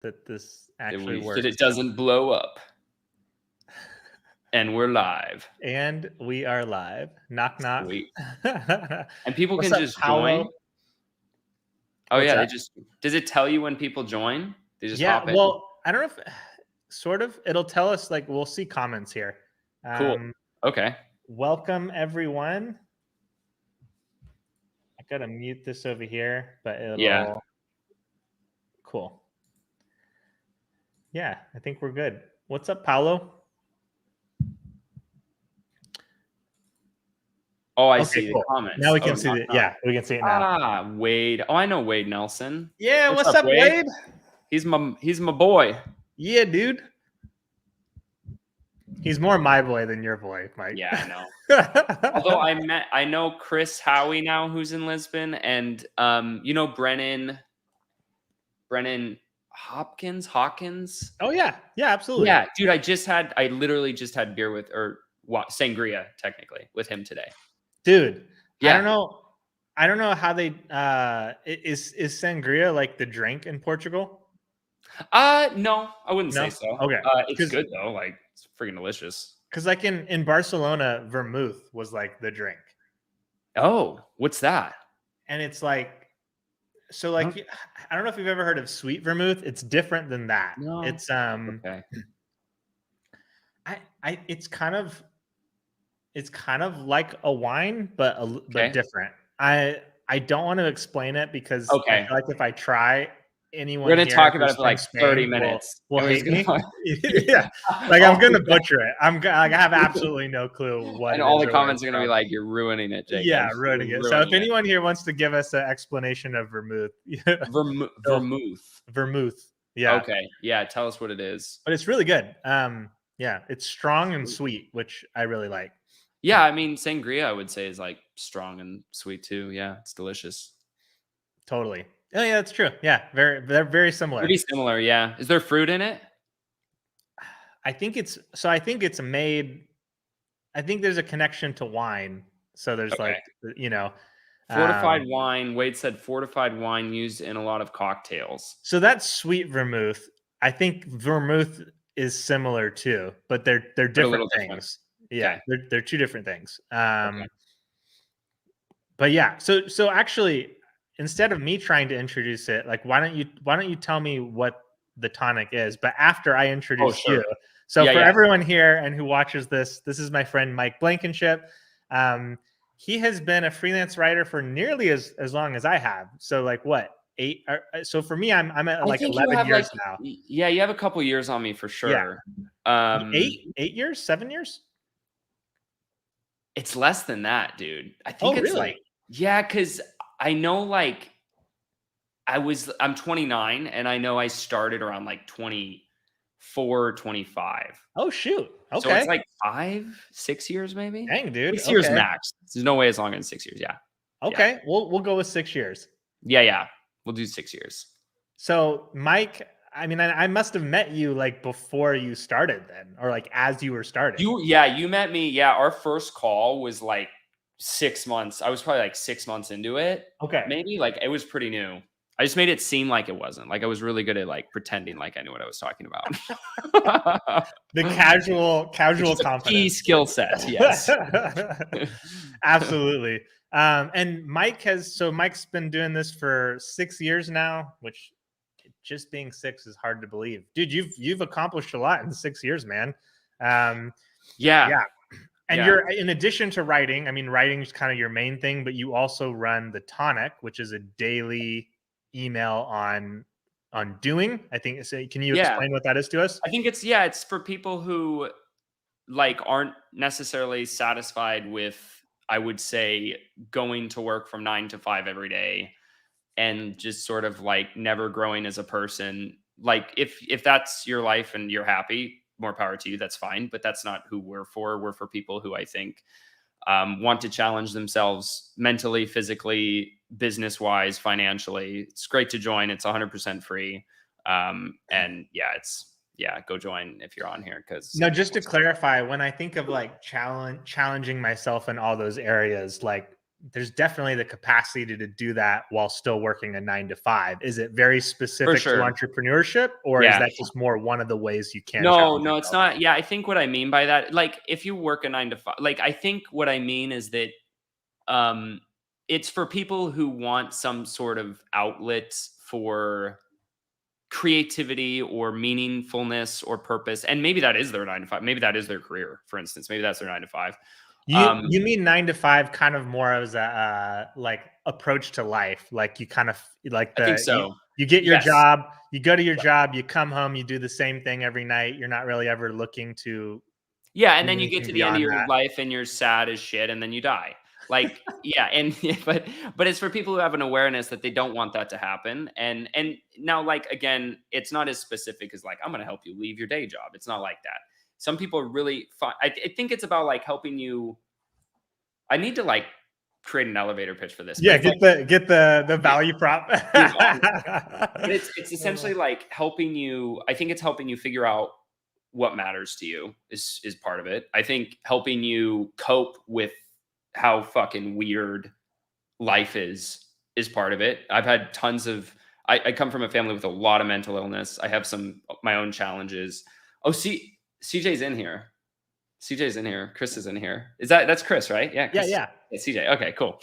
that this actually works. That it doesn't blow up. And we're live. And we are live. Knock, knock. Sweet. And people What's can up, just Paolo? join. Oh, What's yeah. that? Does it tell you when people join? They just Yeah, hop in? well, I don't know if sort of it'll tell us, like, we'll see comments here. Cool. Okay. Welcome, everyone. I gotta mute this over here, but it'll cool. Yeah, I think we're good. What's up, Paolo? Oh, I see the comments. Now we can see it. Yeah, we can see it now. Ah, Wade. Oh, I know Wade Nelson. Yeah, what's up, Wade? He's my boy. Yeah, dude. He's more my boy than your boy, Mike. Yeah, I know. Although I know Chris Howie now, who's in Lisbon, and you know Brennan Hawkins. Oh yeah, absolutely. Yeah, dude, I literally just had beer with sangria technically with him today. Dude, yeah. I don't know how they is sangria like the drink in Portugal? No, I wouldn't say so. Okay. It's good though, like it's freaking delicious. Because like in Barcelona, vermouth was like the drink. Oh, what's that? And it's like, so like, I don't know if you've ever heard of sweet vermouth. It's different than that. No. It's okay. It's kind of like a wine, but different. I don't want to explain it because I feel like if I try, anyone we're gonna talk about it for like 30 minutes. Will hate me. Yeah, like I'm gonna butcher it. I have absolutely no clue what. And all the comments are gonna be like, "You're ruining it, Jacob." Yeah, ruining it. So if anyone here wants to give us an explanation of vermouth, vermouth. Yeah. Okay. Yeah. Tell us what it is. But it's really good. Yeah, it's strong and sweet, which I really like. Yeah, I mean, sangria, I would say, is like strong and sweet too. Yeah, it's delicious. Totally. Oh yeah, that's true. Yeah, they're very similar. Pretty similar, yeah. Is there fruit in it? I think it's made. I think there's a connection to wine. So there's fortified wine. Wade said fortified wine used in a lot of cocktails. So that's sweet vermouth. I think vermouth is similar too, but they're different things. Yeah, they're two different things. But yeah, so actually, instead of me trying to introduce it, like why don't you tell me what the tonic is? But after I introduce you, so for everyone here and who watches this is my friend Mike Blankenship. He has been a freelance writer for nearly as long as I have. So like what, 8? So for me, I'm at like 11 years now. Yeah, you have a couple years on me for sure. Yeah. 8 years, 7 years. It's less than that, dude. I think it's really? like, yeah, because I know like I'm 29 and I know I started around like 24, 25. Oh shoot. Okay. So it's like 5-6 years maybe. Dang, dude. 6 years max. There's no way as long as 6 years. Yeah. Okay. Yeah. We'll go with 6 years. Yeah. We'll do 6 years. So Mike, I mean, I must have met you like before you started then, or like as you were starting. You met me. Yeah. Our first call was like 6 months. I was probably like 6 months into it. Okay. Maybe like it was pretty new. I just made it seem like it wasn't. Like I was really good at like pretending like I knew what I was talking about. The casual confidence. Key skill set. Yes. Absolutely. And Mike's been doing this for 6 years now, which just being 6 is hard to believe. Dude, you've accomplished a lot in 6 years, man. Yeah. And you're, in addition to writing, I mean, writing is kind of your main thing, but you also run the Tonic, which is a daily email on doing. I think. So can you explain what that is to us? I think it's for people who like aren't necessarily satisfied with, I would say, going to work from 9 to 5 every day and just sort of like never growing as a person. Like if that's your life and you're happy, more power to you. That's fine. But that's not who we're for. We're for people who I think want to challenge themselves mentally, physically, business-wise, financially. It's great to join. It's 100% free. And go join if you're on here. Because no, just to clarify, when I think of like challenging myself in all those areas, like there's definitely the capacity to do that while still working a 9 to 5. Is it very For specific to sure. entrepreneurship, or is Yeah. that just more one of the ways you can No, challenge no, it's yourself? not. Yeah, I think what I mean by that, like if you work a 9 to 5, like I think what I mean is that um it's for people who want some sort of outlet for creativity or meaningfulness or purpose. And maybe that is their 9 to 5. Maybe that is their career, for instance. Maybe that's their 9 to 5. You mean 9 to 5 kind of more as a like approach to life, like you kind of like I think the so. you get your Yes. job, you go to your job, you come home, you do the same thing every night. You're not really ever looking to Yeah, and do then you get anything to the end of beyond your that. life and you're sad as shit and then you die. Like, yeah, and but it's for people who have an awareness that they don't want that to happen. And now like again, it's not as specific as like I'm going to help you leave your day job. It's not like that. Some people are really fun. I think it's about like helping you. I need to like create an elevator pitch for this, but Yeah, it's like get the value prop. dude, but it's essentially like helping you. I think it's helping you figure out what matters to you is part of it. I think helping you cope with how fucking weird life is part of it. I've had tons of I come from a family with a lot of mental illness. I have some my own challenges. Oh, see, CJ's in here. CJ's in here. Chris is in here. That's Chris, right? Yeah, Yeah, Chris. yeah. Yeah, CJ. Okay, cool.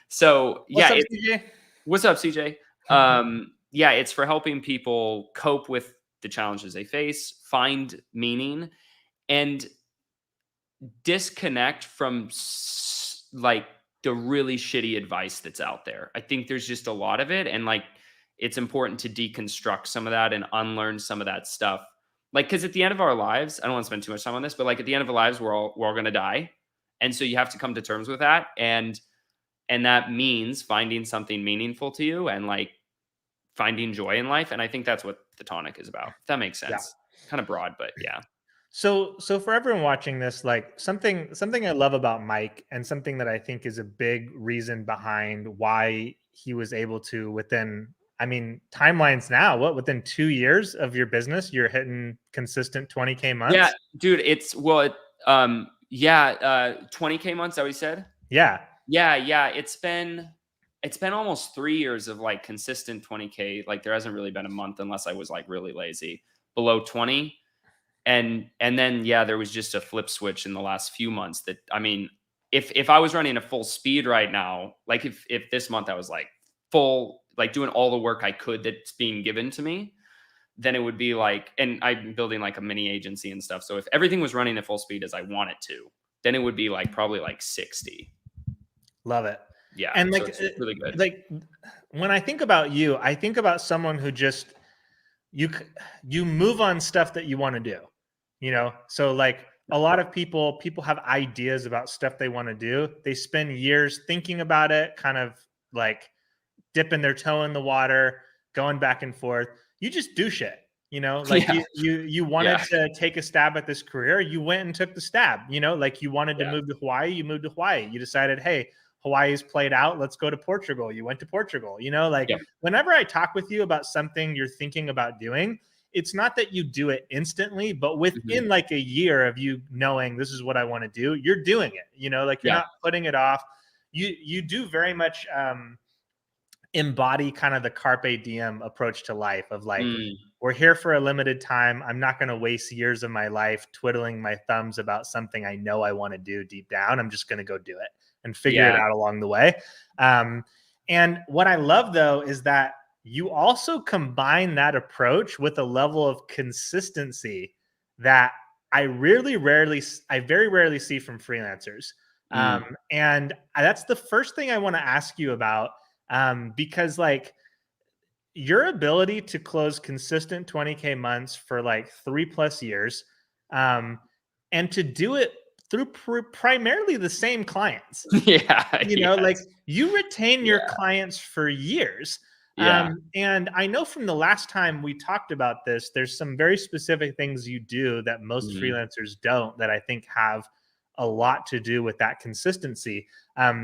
So What's yeah, up, CJ? what's up, CJ? Yeah, it's for helping people cope with the challenges they face, find meaning, and disconnect from like the really shitty advice that's out there. I think there's just a lot of it, and like it's important to deconstruct some of that and unlearn some of that stuff. Like, because at the end of our lives, I don't want to spend too much time on this, but like at the end of our lives, we're all gonna die, and so you have to come to terms with that, and that means finding something meaningful to you and like finding joy in life. And I think that's what the tonic is about. If that makes Yeah. sense. Kind of broad, but yeah. So for everyone watching this, like something I love about Mike, and something that I think is a big reason behind why he was able to, within, I mean, timelines now, what, within 2 years of your business, you're hitting consistent 20K Yeah, months. dude, it's well, yeah, 20K months, that what you said? Yeah. Yeah, yeah. It's been almost 3 years of like consistent 20K. Like there hasn't really been a month unless I was like really lazy below 20. And then yeah, there was just a flip switch in the last few months that I mean, if I was running a full speed right now, like if this month I was like full, like doing all the work I could that's being given to me, then it would be like, and I'm building like a mini agency and stuff. So if everything was running at full speed as I want it to, then it would be like probably like 60. Love it. Yeah. And So it's really good. like when I think about you, I think about someone who just you you move on stuff that you want to do, so like a lot of people have ideas about stuff they want to do. They spend years thinking about it, kind of like dipping their toe in the water, going back and forth. You just do shit, like Yeah. you wanted Yeah. to take a stab at this career. You went and took the stab, like you wanted to Yeah. move to Hawaii. You moved to Hawaii. You decided, hey, Hawaii's played out. Let's go to Portugal. You went to Portugal, like Yeah. whenever I talk with you about something you're thinking about doing, it's not that you do it instantly, but Mhm. within like a year of you knowing this is what I want to do, you're doing it, like you're Yeah. not putting it off. You do very much embody kind of the carpe diem approach to life of like, Mm. we're here for a limited time. I'm not going to waste years of my life twiddling my thumbs about something I know I want to do deep down. I'm just going to go do it and figure it Yeah. out along the way. And what I love though is that you also combine that approach with a level of consistency that I very rarely see from freelancers. Mm. And that's the first thing I want to ask you about, because like your ability to close consistent 20K months for like 3+ years, um, and to do it through primarily the same clients, Yeah. like Yes. you retain your Yeah. clients for years. Yeah. And I know from the last time we talked about this, there's some very specific things you do that most Mhm. freelancers don't, that I think have a lot to do with that consistency.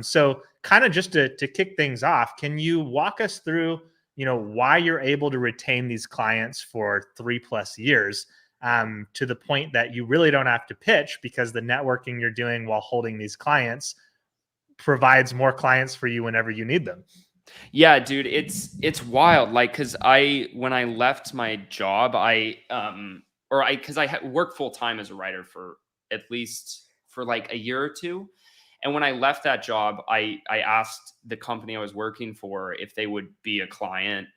So kind of just to kick things off, can you walk us through, why you're able to retain these clients for 3+ years, to the point that you really don't have to pitch because the networking you're doing while holding these clients provides more clients for you whenever you need them. Yeah, dude, it's wild. Like, cause when I left my job, cause I worked full time as a writer for at least for like a year or two. And when I left that job, I asked the company I was working for if they would be a client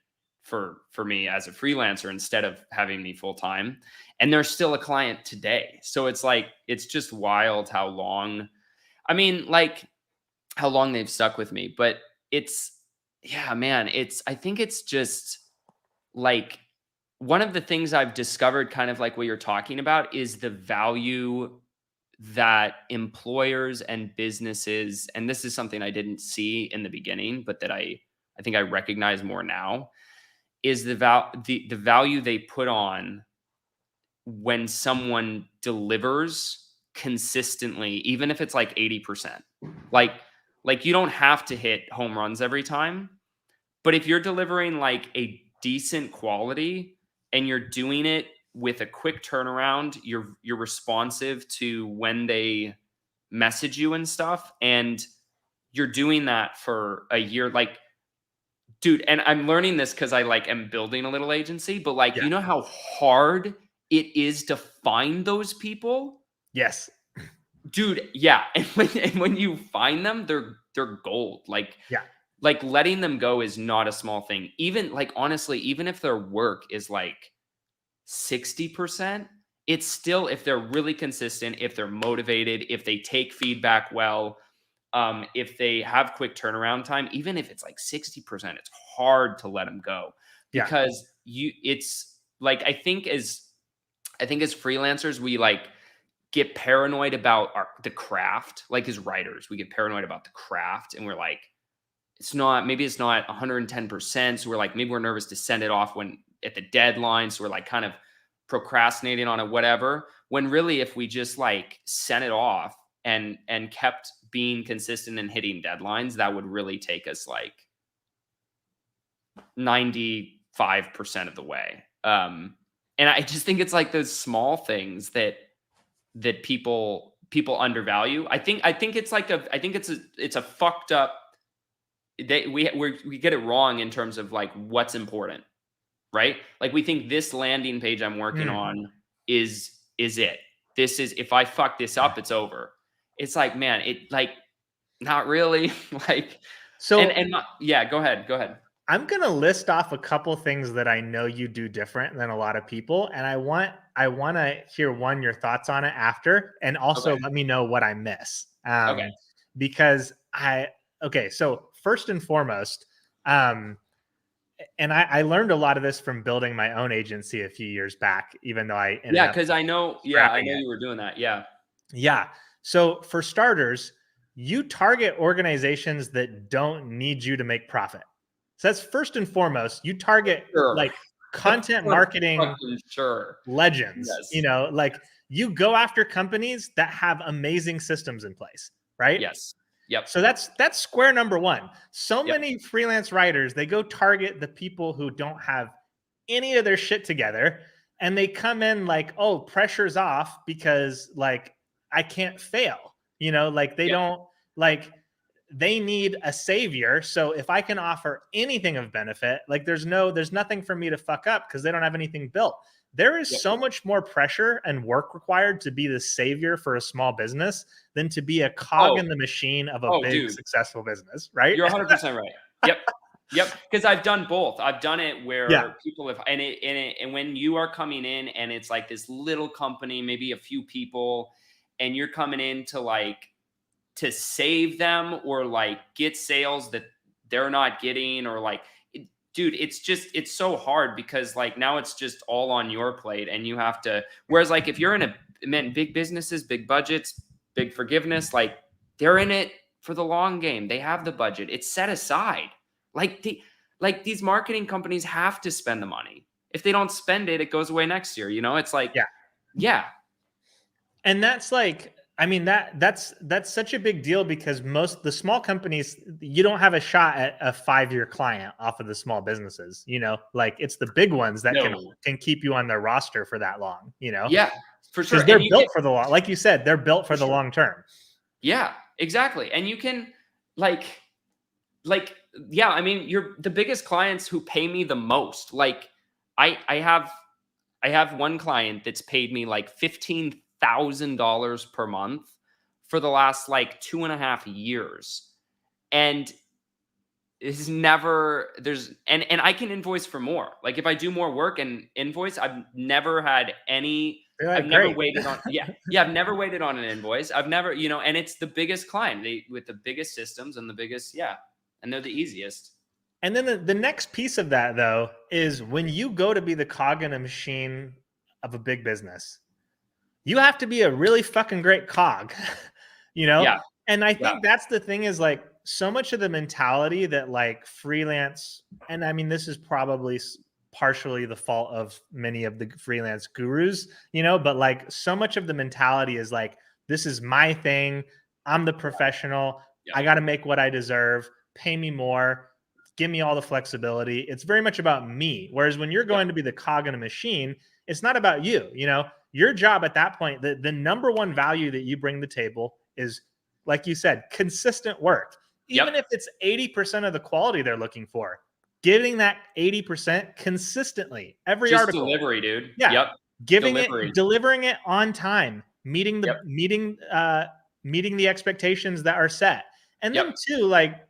for me as a freelancer instead of having me full time. And they're still a client today. So it's like, it's just wild how long, I mean, like how long they've stuck with me, but yeah, man, I think it's just like one of the things I've discovered, kind of like what you're talking about, is the value that employers and businesses, and this is something I didn't see in the beginning, but that I think I recognize more now, is the value they put on when someone delivers consistently, even if it's like 80%. Like you don't have to hit home runs every time, but if you're delivering like a decent quality and you're doing it with a quick turnaround, you're responsive to when they message you and stuff, and you're doing that for a year, like, dude, and I'm learning this because I like am building a little agency, but like, you know how hard it is to find those people? Yes. Dude, yeah. And when you find them, they're gold. Like, yeah. Like letting them go is not a small thing. Even like honestly, even if their work is like 60%, it's still, if they're really consistent, if they're motivated, if they take feedback well, if they have quick turnaround time, even if it's like 60%, it's hard to let them go because it's like, I think as freelancers, we like get paranoid about the craft. Like as writers, we get paranoid about the craft, and we're like, maybe it's not 110%. So we're like, maybe we're nervous to send it off when at the deadline. So we're like kind of procrastinating on it, whatever. When really, if we just like sent it off and kept being consistent and hitting deadlines, that would really take us like 95% of the way. And I just think it's like those small things that people undervalue. I think it's like it's a fucked up. We get it wrong in terms of like what's important, right? Like we think this landing page I'm working on is it. This is, if I fuck this up, it's over. It's like, man, it like not really. Like so yeah, go ahead. I'm gonna list off a couple things that I know you do different than a lot of people, and I want to hear your thoughts on it after, and also let me know what I miss. Because so first and foremost, and I learned a lot of this from building my own agency a few years back, even though I because I know you were doing that. Yeah. So for starters, you target organizations that don't need you to make profit. So that's first and foremost. You target like content marketing legends. Yes. You know, like you go after companies that have amazing systems in place, right? Yes. Yep. So that's square number one. So many freelance writers, they go target the people who don't have any of their shit together, and they come in like, oh, pressure's off because like I can't fail. You know, like they don't like, they need a savior. So if I can offer anything of benefit, like there's nothing for me to fuck up because they don't have anything built. There is so much more pressure and work required to be the savior for a small business than to be a cog in the machine of a big successful business, right? You're 100% right. Yep. Because I've done both. I've done it where people have, and when you are coming in and it's like this little company, maybe a few people, and you're coming in to save them or like get sales that they're not getting, or like, dude, it's so hard because like now it's just all on your plate and you have to, whereas like if you're in big businesses, big budgets, big forgiveness, like they're in it for the long game. They have the budget. It's set aside. Like these marketing companies have to spend the money. If they don't spend it, it goes away next year. You know, it's like, yeah. And that's like, I mean, that's such a big deal because most the small companies, you don't have a shot at a 5-year client off of the small businesses, you know, like it's the big ones that can keep you on their roster for that long, you know? Yeah, for sure. Because they're built for the long, like you said, they're built for the long term. Yeah, exactly. And you can, like, yeah, I mean, you're the biggest clients who pay me the most. Like, I have one client that's paid me like $15,000 per month for the last like 2.5 years. And is never there's and I can invoice for more. Like if I do more work and invoice, I've never had any They're I've like, never great. waited on I've never waited on an invoice. I've never, and it's the biggest client. They with the biggest systems and the biggest, and they're the easiest. And then the next piece of that though is when you go to be the cog in a machine of a big business, you have to be a really fucking great cog, you know? Yeah. And I Yeah. think that's the thing is like so much of the mentality that like freelance, and I mean, this is probably partially the fault of many of the freelance gurus, but like so much of the mentality is like, this is my thing. I'm the professional. Yeah. I got to make what I deserve. Pay me more. Give me all the flexibility. It's very much about me. Whereas when you're going to be the cog in a machine, it's not about you. Your job at that point, the number one value that you bring to the table is, like you said, consistent work. Even if it's 80% of the quality they're looking for, getting that 80% consistently, every Just article. delivery, dude. Yeah. Yep. Delivering it on time, meeting the Yep. meeting the expectations that are set. And then too, like,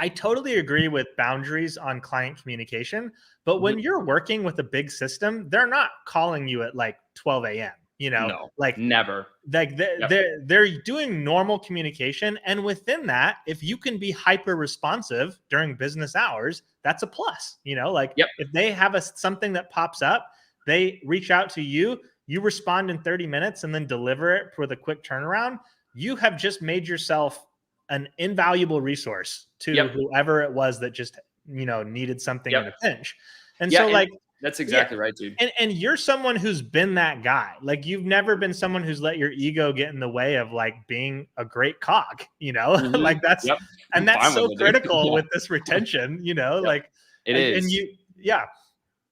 I totally agree with boundaries on client communication, but when you're working with a big system, they're not calling you at like 12 a.m. No, like never. Like they're doing normal communication, and within that, if you can be hyper responsive during business hours, that's a plus. Like if they have something that pops up, they reach out to you, you respond in 30 minutes, and then deliver it with a quick turnaround. You have just made yourself an invaluable resource to whoever it was that just needed something in a pinch. And so like that's exactly right, dude. And you're someone who's been that guy. Like you've never been someone who's let your ego get in the way of like being a great cog, like that's and that's so critical with this retention, like it is. And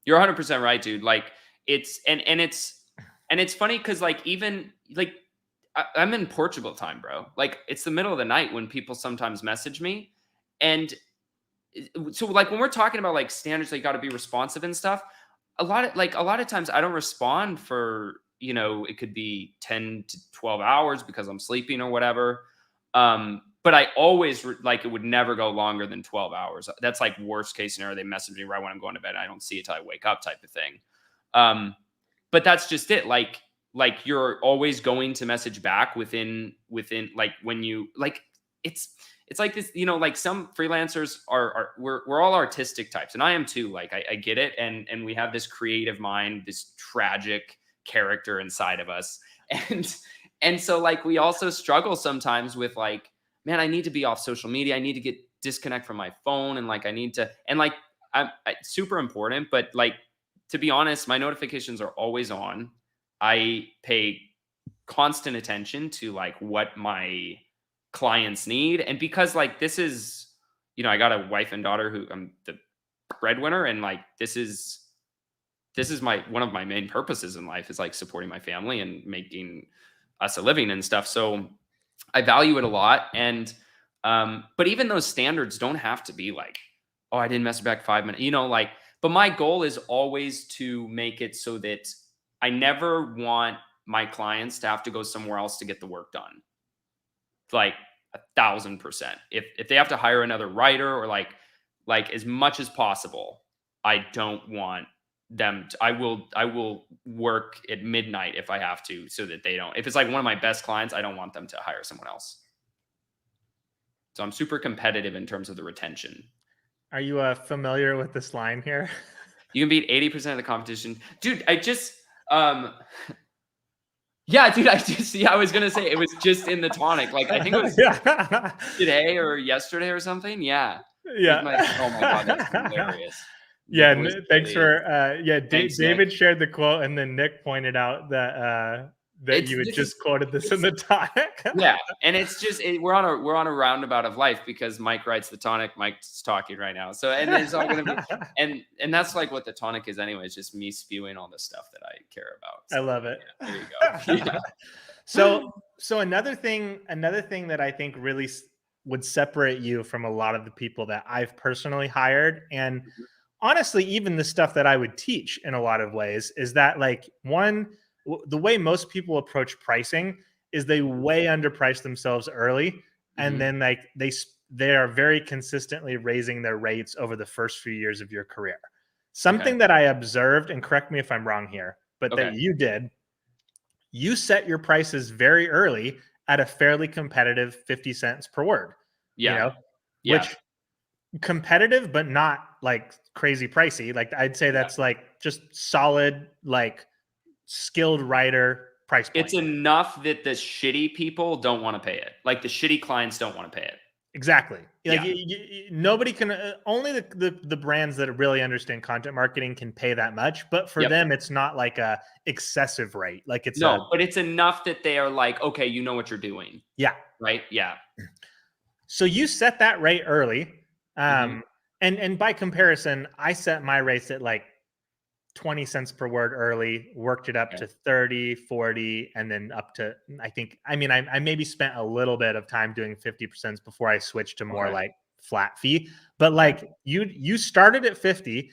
you're 100% right, dude. Like it's it's funny because like even like I'm in Portugal time, bro. Like it's the middle of the night when people sometimes message me. And so like when we're talking about like standards, like got to be responsive and stuff, a lot of times I don't respond for, it could be 10 to 12 hours because I'm sleeping or whatever. But I always like it would never go longer than 12 hours. That's like worst case scenario. They message me right when I'm going to bed. I don't see it till I wake up type of thing. But that's just it. Like you're always going to message back within like when you like it's like this, like some freelancers we're all artistic types, and I am too. Like I get it, and we have this creative mind, this tragic character inside of us, and so like we also struggle sometimes with like, man, I need to be off social media, I need to get disconnect from my phone, and like I need to, and like I'm super important, but like to be honest, my notifications are always on. I pay constant attention to like what my clients need. And because like this is, I got a wife and daughter who I'm the breadwinner, and like this is one of my main purposes in life is like supporting my family and making us a living and stuff. So I value it a lot. And but even those standards don't have to be like, oh, I didn't message back 5 minutes, like, but my goal is always to make it so that I never want my clients to have to go somewhere else to get the work done. Like 1,000%. If they have to hire another writer or like as much as possible, I don't want them to, I will work at midnight if I have to, so that they don't, if it's like one of my best clients, I don't want them to hire someone else. So I'm super competitive in terms of the retention. Are you familiar with this line here? You can beat 80% of the competition. Dude, I just yeah, dude, I was gonna say it was just in the tonic. Like I think it was today or yesterday or something. Yeah. Yeah. Oh my god, that's hilarious. Yeah, thanks for thanks, David Nick shared the quote, and then Nick pointed out that you had just quoted this in the tonic. Yeah, and it's just we're on a roundabout of life because Mike writes the tonic, Mike's talking right now. So and it's all gonna be and that's like what the tonic is anyway. It's just me spewing all the stuff that I care about. So, I love it. Yeah, there you go. Yeah. So another thing that I think really would separate you from a lot of the people that I've personally hired. And honestly, even the stuff that I would teach in a lot of ways is that, like, the way most people approach pricing is they way underprice themselves early, and then like they are very consistently raising their rates over the first few years of your career. Something that I observed, and correct me if I'm wrong here, but that you did, you set your prices very early at a fairly competitive 50 cents per word. Which competitive, but not like crazy pricey. Like, I'd say that's like just solid, like skilled writer price point. It's enough that the shitty people don't want to pay it. Like, the shitty clients don't want to pay it. Exactly. Like, nobody can, only the brands that really understand content marketing can pay that much. But for them, it's not like a excessive rate. Like, it's but it's enough that they are like, okay, you know what you're doing. Yeah. Right. Yeah. So you set that rate early. And by comparison, I set my rates at like 20 cents per word early, worked it up to 30, 40, and then up to, I maybe spent a little bit of time doing 50% before I switched to more like flat fee. But like you started at 50,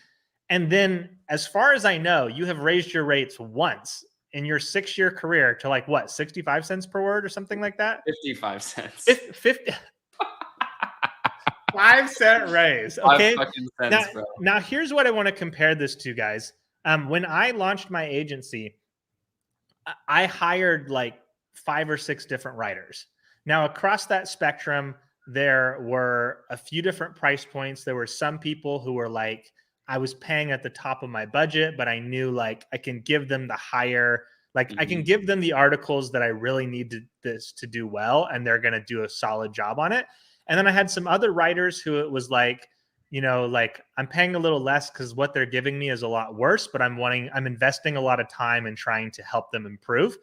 and then as far as I know, you have raised your rates once in your 6-year career to like what, 65 cents per word or something like that? 55 cents. 50 5-cent raise. Okay. Now here's what I want to compare this to, guys. When I launched my agency, I hired like 5 or 6 different writers. Now, across that spectrum, there were a few different price points. There were some people who were like, I was paying at the top of my budget, but I knew like I can give them the higher, like I can give them the articles that I really need this to do well, and they're going to do a solid job on it. And then I had some other writers who it was like, like I'm paying a little less because what they're giving me is a lot worse, but I'm investing a lot of time in trying to help them improve.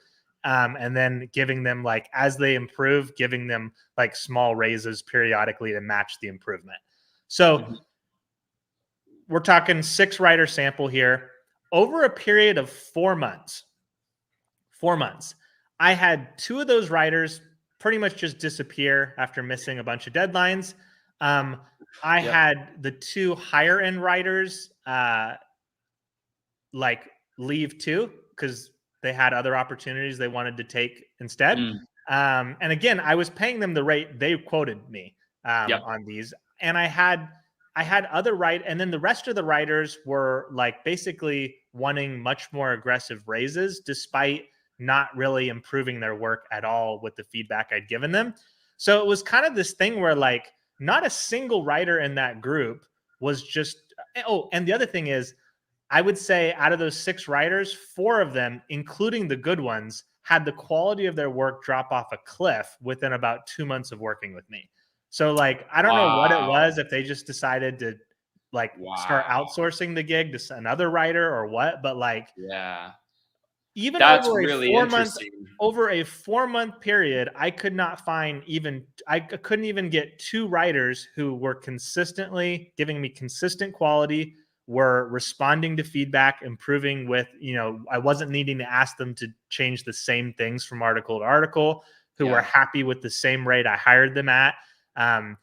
And then giving them, like, as they improve, giving them like small raises periodically to match the improvement. So we're talking 6 writer sample here. Over a period of 4 months, I had 2 of those writers pretty much just disappear after missing a bunch of deadlines. I had the 2 higher end writers like leave too, because they had other opportunities they wanted to take instead. And again, I was paying them the rate they quoted me on these. And I had other and then the rest of the writers were like basically wanting much more aggressive raises, despite not really improving their work at all with the feedback I'd given them. So it was kind of this thing where like not a single writer in that group was just, and the other thing is, I would say out of those 6 writers, 4 of them, including the good ones, had the quality of their work drop off a cliff within about 2 months of working with me. So like, I don't know what it was, if they just decided to like start outsourcing the gig to another writer or what, but like, even that's over really interesting. Over a 4-month period, I could not find I couldn't even get 2 writers who were consistently giving me consistent quality, were responding to feedback, improving with, I wasn't needing to ask them to change the same things from article to article, who were happy with the same rate I hired them at. I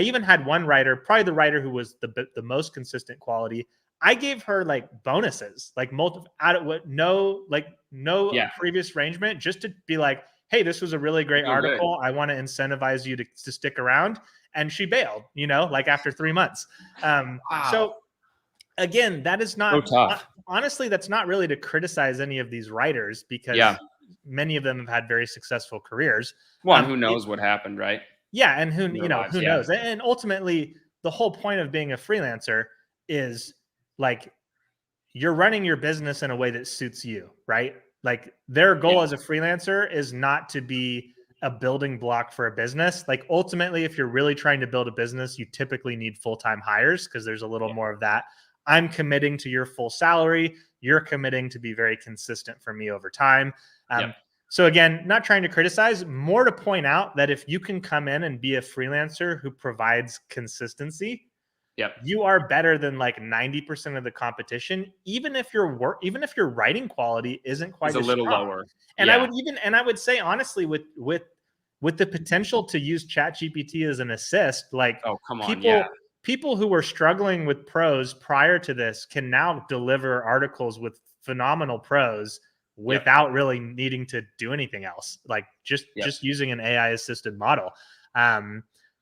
even had one writer, probably the writer who was the most consistent quality. I gave her like bonuses, like multiple no previous arrangement, just to be like, hey, this was a really great article. I want to incentivize you to stick around. And she bailed, like after 3 months. So again, that is not, honestly, that's not really to criticize any of these writers, because many of them have had very successful careers. Well, who knows what happened, right? Yeah. And who knows? And ultimately, the whole point of being a freelancer is like, you're running your business in a way that suits you, right? Like, their goal as a freelancer is not to be a building block for a business. Like, ultimately, if you're really trying to build a business, you typically need full-time hires, because there's a little more of that. I'm committing to your full salary. You're committing to be very consistent for me over time. So again, not trying to criticize, more to point out that if you can come in and be a freelancer who provides consistency, you are better than like 90% of the competition, even if your writing quality isn't quite as a little strong. lower. And I would say honestly, with with the potential to use ChatGPT as an assist, like Oh, come on. Yeah. people who were struggling with prose prior to this can now deliver articles with phenomenal prose without really needing to do anything else, like just using an AI assisted model.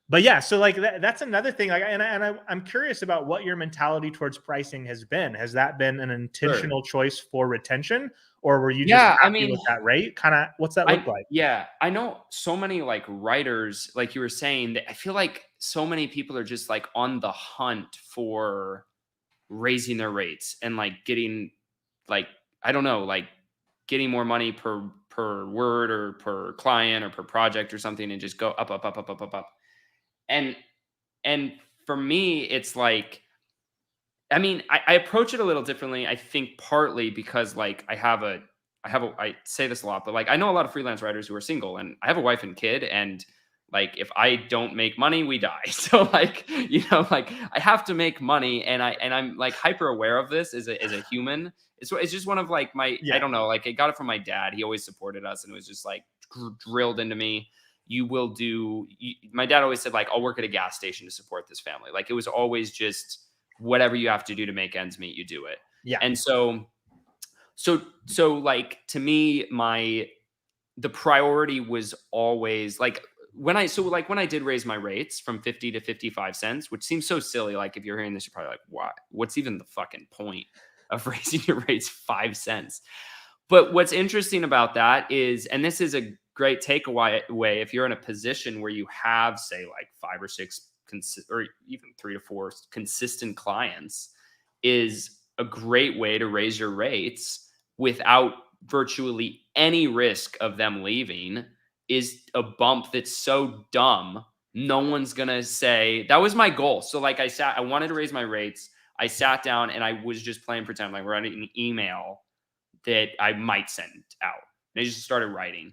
But yeah, so like that's another thing. Like, I'm curious about what your mentality towards pricing has been. Has that been an intentional choice for retention, or were you just happy with that rate? Kind of, what's that look like? Yeah, I know so many like writers, like you were saying, that I feel like so many people are just like on the hunt for raising their rates and like getting like, I don't know, like getting more money per word or per client or per project or something, and just go up, up, up, up, up, up, up. And and for me, it's like, I mean, I approach it a little differently. I think partly because like I say this a lot, but like I know a lot of freelance writers who are single, and I have a wife and kid, and like if I don't make money, we die. So like, like I have to make money, and I'm like hyper aware of this as a human. It's just one of like I don't know, like I got it from my dad. He always supported us, and it was just like drilled into me. My dad always said like, I'll work at a gas station to support this family. Like it was always just whatever you have to do to make ends meet, you do it. Yeah. And so like to me, the priority was always like when I did raise my rates from 50 to 55 cents, which seems so silly. Like if you're hearing this, you're probably like, why? What's even the fucking point of raising your rates 5 cents? But what's interesting about that is, and this is a great takeaway if you're in a position where you have, say, like 5 or 6 or even 3 to 4 consistent clients, is a great way to raise your rates without virtually any risk of them leaving. Is a bump that's so dumb. No one's going to say, that was my goal. So like I wanted to raise my rates. I sat down and I was just playing pretend, like we're writing an email that I might send out. And I just started writing.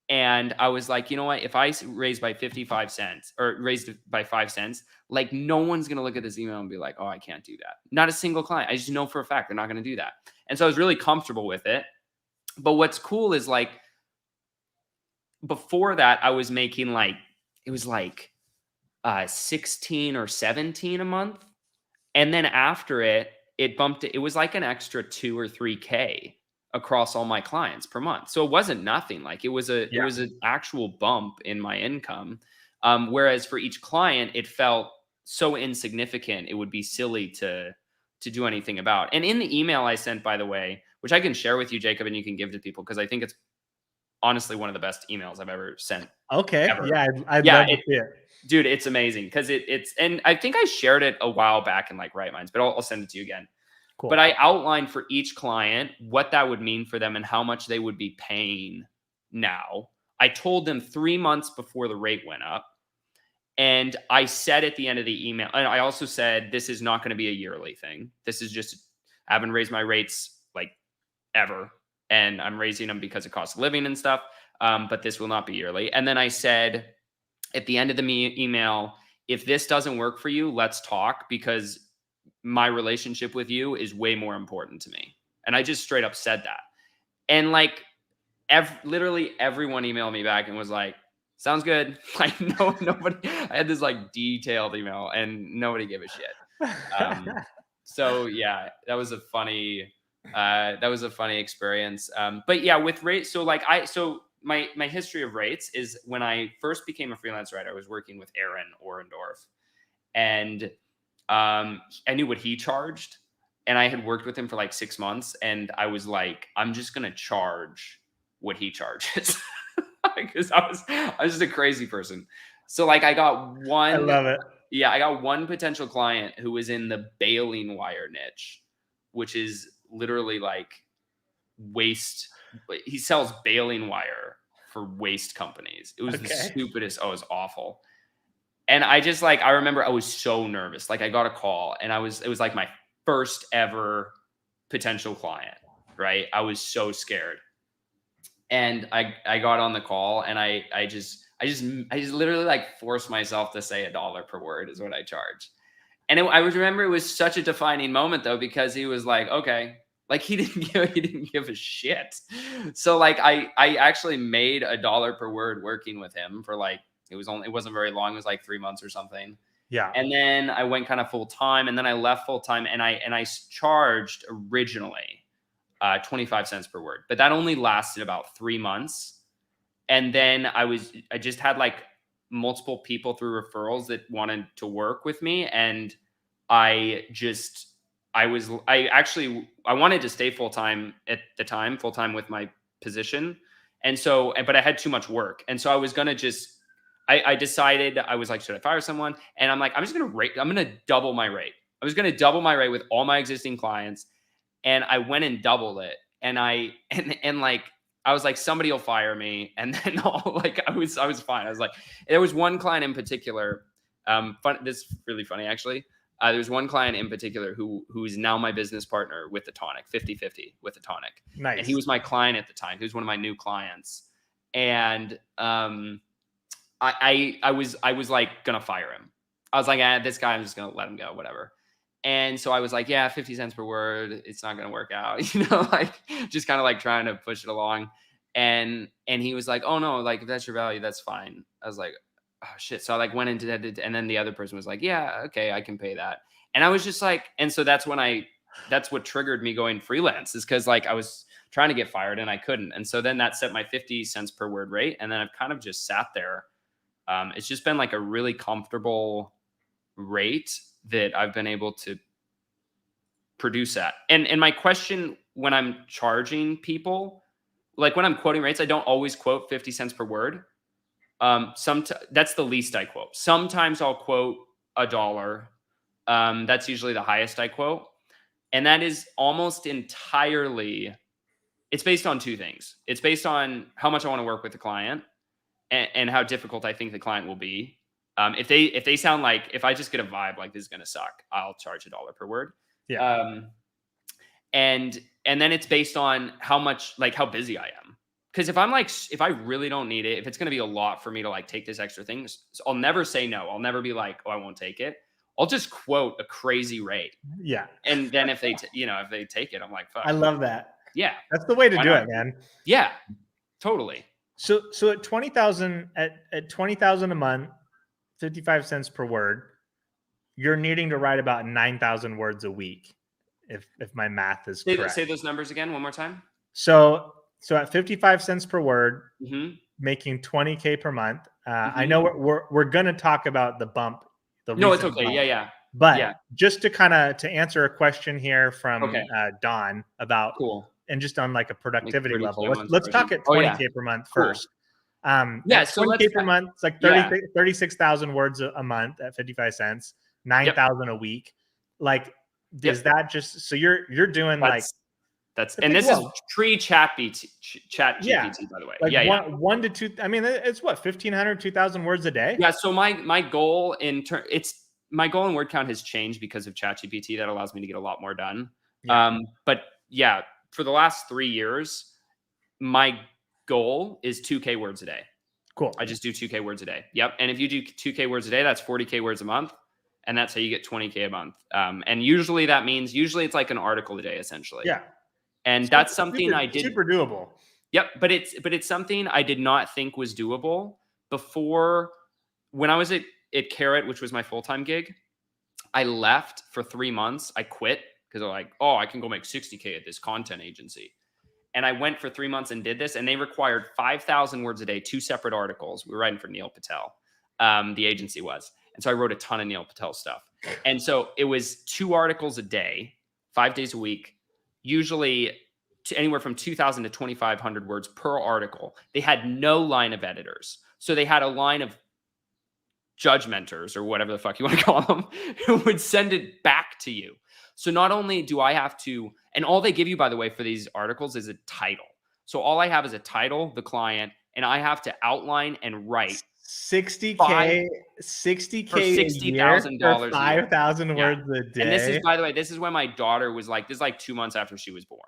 And I was like, you know what? If I raise by 55 cents or raised it by 5 cents, like no one's going to look at this email and be like, oh, I can't do that. Not a single client. I just know for a fact they're not going to do that. And so I was really comfortable with it. But what's cool is like, before that, I was making like, it was like 16 or 17 a month. And then after it bumped, it was like an extra 2 or 3K across all my clients per month. So it wasn't nothing. Like it was an actual bump in my income. Whereas for each client, it felt so insignificant, it would be silly to do anything about. And in the email I sent, by the way, which I can share with you, Jacob, and you can give to people, because I think it's honestly one of the best emails I've ever sent. Okay. Ever. Yeah. I'd love to see it. Dude, it's amazing because it's, and I think I shared it a while back in like Right Minds, but I'll send it to you again. Cool. But I outlined for each client what that would mean for them and how much they would be paying now. I told them 3 months before the rate went up. And I said at the end of the email, and I also said, this is not going to be a yearly thing. This is just, I haven't raised my rates like ever. And I'm raising them because of cost of living and stuff. But this will not be yearly. And then I said at the end of the email, if this doesn't work for you, let's talk, because my relationship with you is way more important to me. And I just straight up said that. And like literally everyone emailed me back and was like, sounds good. Like nobody, I had this like detailed email and nobody gave a shit. So yeah, that was a funny experience. But yeah, with rates. So like my history of rates is when I first became a freelance writer, I was working with Aaron Orendorff, and I knew what he charged, and I had worked with him for like 6 months, and I was like, I'm just gonna charge what he charges, because I was just a crazy person. So like I got one. I love it. Yeah, I got one potential client who was in the baling wire niche, which is literally like waste. He sells baling wire for waste companies. It was the stupidest. Oh, it was awful. And I just like, I remember I was so nervous. Like I got a call and it was like my first ever potential client, right? I was so scared. And I got on the call and I just literally like forced myself to say $1 per word is what I charge. And I remember it was such a defining moment though, because he was like, okay, Like he didn't give a shit. So like I actually made $1 per word working with him for like, it wasn't very long. It was like 3 months or something. Yeah. And then I went kind of full time, and then I left full time, and I charged originally 25 cents per word, but that only lasted about 3 months. And then I just had like multiple people through referrals that wanted to work with me. And I wanted to stay full time at the time, full time with my position. And so, but I had too much work. And so I was going to I decided, I was like, should I fire someone? And I'm like, I'm going to double my rate. I was going to double my rate with all my existing clients. And I went and doubled it. And like, I was like, somebody will fire me. And then I was fine. I was like, there was one client in particular. This is really funny, actually. There was one client in particular who's now my business partner with the Tonic, 50-50 with the Tonic. Nice. And he was my client at the time. He was one of my new clients. And I was like gonna fire him. I was like, this guy, I'm just gonna let him go, whatever. And so I was like, yeah, 50 cents per word, it's not gonna work out, like just kind of like trying to push it along. And he was like, oh no, like if that's your value, that's fine. I was like, oh shit. So I like went into that, and then the other person was like, yeah, okay, I can pay that. And I was just like, and so that's what triggered me going freelance, is because like I was trying to get fired and I couldn't. And so then that set my 50 cents per word rate. And then I've kind of just sat there. It's just been like a really comfortable rate that I've been able to produce at. And my question when I'm charging people, like when I'm quoting rates, I don't always quote 50 cents per word. That's the least I quote. Sometimes I'll quote $1. That's usually the highest I quote. And that is almost entirely, it's based on two things. It's based on how much I want to work with the client and how difficult I think the client will be. If they sound like, if I just get a vibe like this is going to suck, I'll charge $1 per word. Yeah. And then it's based on how much, like how busy I am. Because if I really don't need it, if it's going to be a lot for me to like take this extra thing, I'll never say no. I'll never be like, oh, I won't take it. I'll just quote a crazy rate. Yeah. And then if they take it, I'm like, fuck. I love that. Yeah. That's the way to do it, man. Yeah, totally. So at 20,000 at 20,000 a month, 55 cents per word, you're needing to write about 9,000 words a week. If my math is correct. Say those numbers again one more time. So at 55 cents per word, mm-hmm. making 20K per month. Mm-hmm. I know we're going to talk about the bump. No, it's okay. Bump. Yeah. But just to answer a question here from Don about, cool. and just on like a productivity level, let's talk at 20K per month first. So 20K per month, it's like 36,000 words a month at 55 cents, 9,000 a week. Like, is that just, so you're doing and this is pre-chat GPT, by the way. Like one to two. I mean, it's what, 1,500, 2,000 words a day. Yeah. So my goal my goal in word count has changed because of ChatGPT. That allows me to get a lot more done. Yeah. But yeah, for the last 3 years, my goal is 2K words a day. Cool. I just do 2K words a day. Yep. And if you do 2K words a day, that's 40K words a month. And that's how you get 20K a month. And usually it's like an article a day, essentially. Yeah. And that's something I did. Super doable. Yep. But it's something I did not think was doable before. When I was at Carrot, which was my full-time gig, I left for 3 months. I quit because I'm like, oh, I can go make 60K at this content agency. And I went for 3 months and did this, and they required 5,000 words a day, 2 separate articles. We were writing for Neil Patel. The agency was. And so I wrote a ton of Neil Patel stuff. And so it was 2 articles a day, 5 days a week, usually anywhere from 2,000 to 2,500 words per article. They had no line of editors. So they had a line of judgmenters, or whatever the fuck you want to call them, who would send it back to you. So not only do I have to, and all they give you, by the way, for these articles is a title. So all I have is a title, the client, and I have to outline and write 60K for $60,000 5,000 words a day. And this is, by the way, this is when my daughter was like, this is like 2 months after she was born.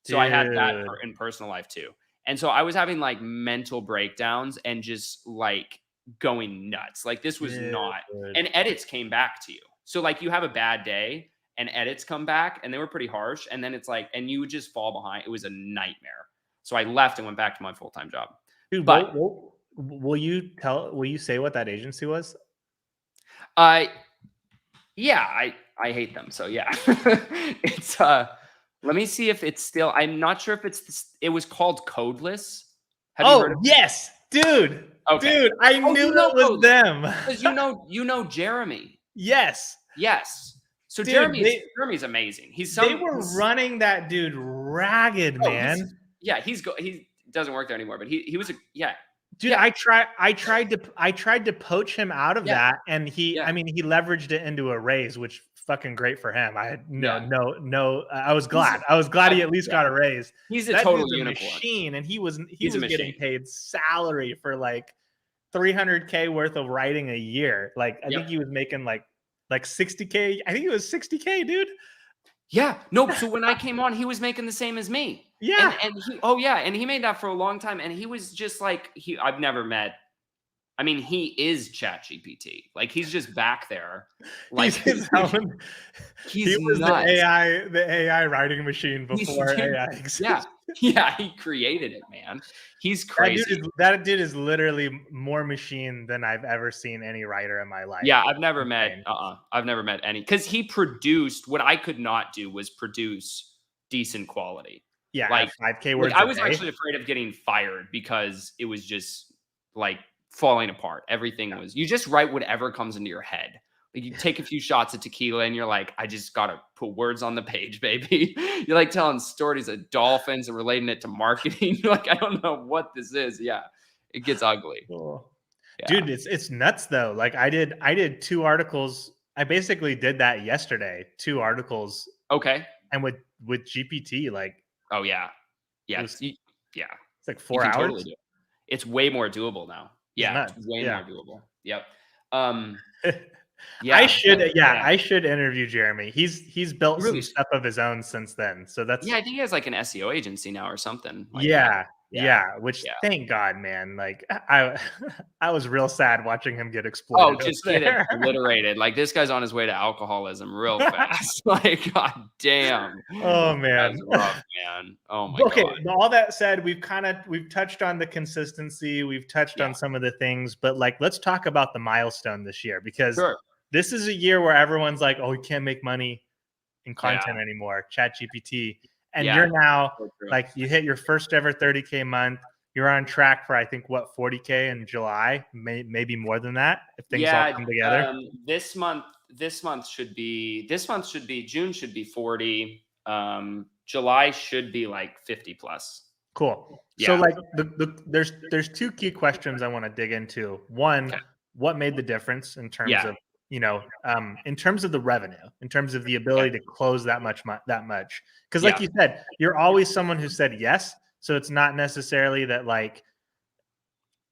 So I had that in personal life too. And so I was having like mental breakdowns and just like going nuts. Like this was not, and edits came back to you. So like you have a bad day and edits come back, and they were pretty harsh. And then it's like, and you would just fall behind. It was a nightmare. So I left and went back to my full-time job. Dude, But will you say what that agency was? I yeah, I hate them. So yeah. It's let me see if it's still, I'm not sure if it was called Codeless. Have you heard Oh, of it? yes, dude. Okay. Dude, I Oh, knew you know it was Codeless them. because you know Jeremy. Yes. Yes. So Dude, Jeremy's amazing. They were running that dude ragged, man. He doesn't work there anymore, but he was Dude, yeah. I tried to poach him out of Yeah. that, and he Yeah. he leveraged it into a raise, which fucking great for him. I had no. I was He's glad. I was glad he at least got a raise. He's a That total dude's a unicorn. machine, and he was He's a getting machine. paid salary for like $300K worth of writing a year. Like I think he was making like 60K. I think it was 60K, dude. Yeah. No, so when I came on, he was making the same as me. Yeah. And he made that for a long time. And he was just like, I've never met. I mean, he is ChatGPT. Like he's just back there. Like he's he was nuts. the AI writing machine before AI existed. Yeah, he created it, man. He's crazy. That dude is literally more machine than I've ever seen any writer in my life. Yeah, I've never met any, because he produced what I could not do was produce decent quality. Yeah, like 5K words. I was actually afraid of getting fired because it was just like falling apart. Everything was, you just write whatever comes into your head. Like you take a few shots of tequila and you're like, I just got to put words on the page, baby. You're like telling stories of dolphins and relating it to marketing. You're like, I don't know what this is. Yeah. It gets ugly. Cool. Yeah. Dude, it's nuts though. Like I did 2 articles. I basically did that yesterday, 2 articles. Okay. And with GPT, like, oh yeah. Yeah. It's like 4 hours. Totally do it. It's way more doable now. Yeah. It's way more doable. Yep. Yeah, I should interview Jeremy. He's built some stuff of his own since then. So that's I think he has like an SEO agency now or something. Like which thank God, man. Like I was real sad watching him get exploited. Oh, just get obliterated. Like this guy's on his way to alcoholism real fast. Like, God damn. Oh man. That's rough, man. Oh my God. Okay, all that said, we've touched on the consistency, we've touched on some of the things, but like let's talk about the milestone this year, because this is a year where everyone's like, oh, we can't make money in content anymore, ChatGPT. And you're now like, you hit your first ever 30K month. You're on track for, I think, what, 40K in July, maybe more than that if things all come together. This month should be June should be 40. July should be like 50 plus. Cool. Yeah. So like there's 2 key questions I want to dig into. One, what made the difference in terms of, in terms of the revenue, in terms of the ability to close that much. Because like you said, you're always someone who said yes. So it's not necessarily that like,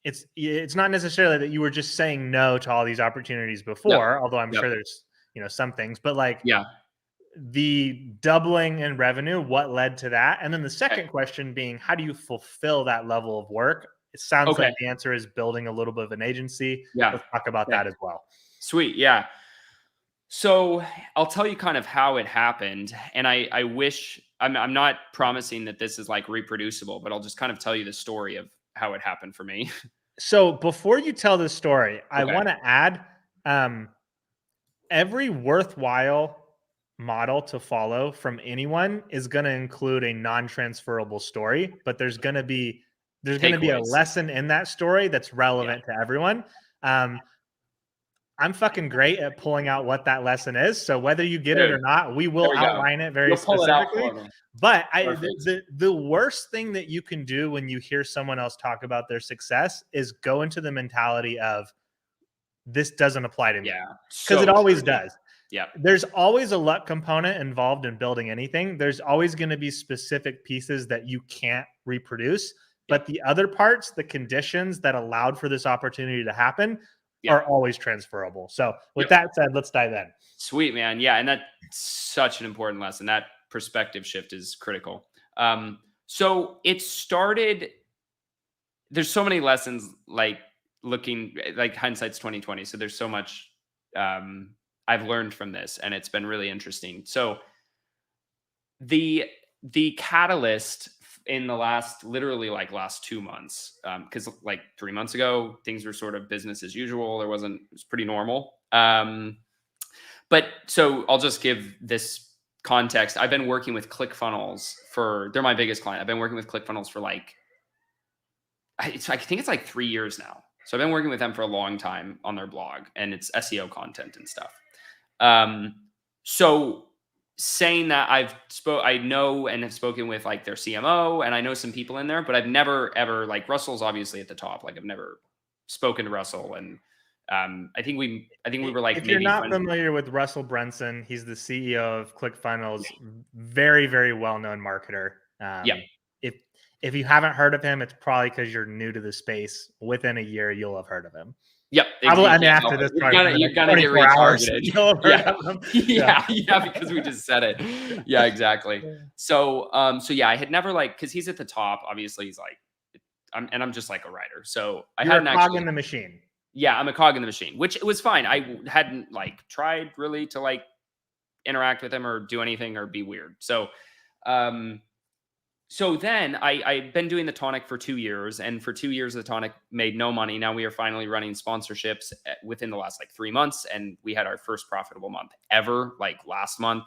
it's not necessarily that you were just saying no to all these opportunities before, although I'm sure there's, some things, but like, the doubling in revenue, what led to that? And then the second question being, how do you fulfill that level of work? It sounds like the answer is building a little bit of an agency. Let's talk about that as well. Sweet. Yeah. So I'll tell you kind of how it happened. And I wish, I'm not promising that this is like reproducible, but I'll just kind of tell you the story of how it happened for me. So before you tell the story, I want to add, every worthwhile model to follow from anyone is going to include a non-transferable story, but there's going to be a lesson in that story that's relevant to everyone. I'm fucking great at pulling out what that lesson is. So whether you get it or not, we will outline it very specifically. But the worst thing that you can do when you hear someone else talk about their success is go into the mentality of, this doesn't apply to me. Because it always does. Yeah. There's always a luck component involved in building anything. There's always going to be specific pieces that you can't reproduce. But the other parts, the conditions that allowed for this opportunity to happen, are always transferable. So with that said, let's dive in. Sweet, man. Yeah. And that's such an important lesson. That perspective shift is critical. So it started, there's so many lessons, like looking, like hindsight's 2020. So there's so much I've learned from this, and it's been really interesting. So the catalyst in the last 2 months, because like 3 months ago things were sort of business as usual. It was pretty normal. But so I'll just give this context. I've been working with ClickFunnels they're my biggest client. I've been working with ClickFunnels for like, I think it's like 3 years now. So I've been working with them for a long time on their blog, and it's SEO content and stuff. So saying that, I know and have spoken with like their CMO, and I know some people in there, but I've never ever, like, Russell's obviously at the top. Like, I've never spoken to Russell, and I think we were like, if maybe you're not friends. familiar with Russell Brunson, he's the CEO of ClickFunnels, very, very well-known marketer. Yeah. If you haven't heard of him, it's probably because you're new to the space. Within a year, you'll have heard of him. Yep. Probably, I mean, after this, you're gonna get 24 hours, retargeted. you'll have heard of him. Yeah, because we just said it. Yeah, exactly. So yeah, I had never, like, because he's at the top. Obviously, he's like, I'm just like a writer. So You're a cog in the machine. Yeah, I'm a cog in the machine, which was fine. I hadn't like tried really to like interact with him or do anything or be weird. So, so then I'd been doing the Tonic for 2 years, and for 2 years the Tonic made no money. Now we are finally running sponsorships within the last like 3 months, and we had our first profitable month ever, like last month.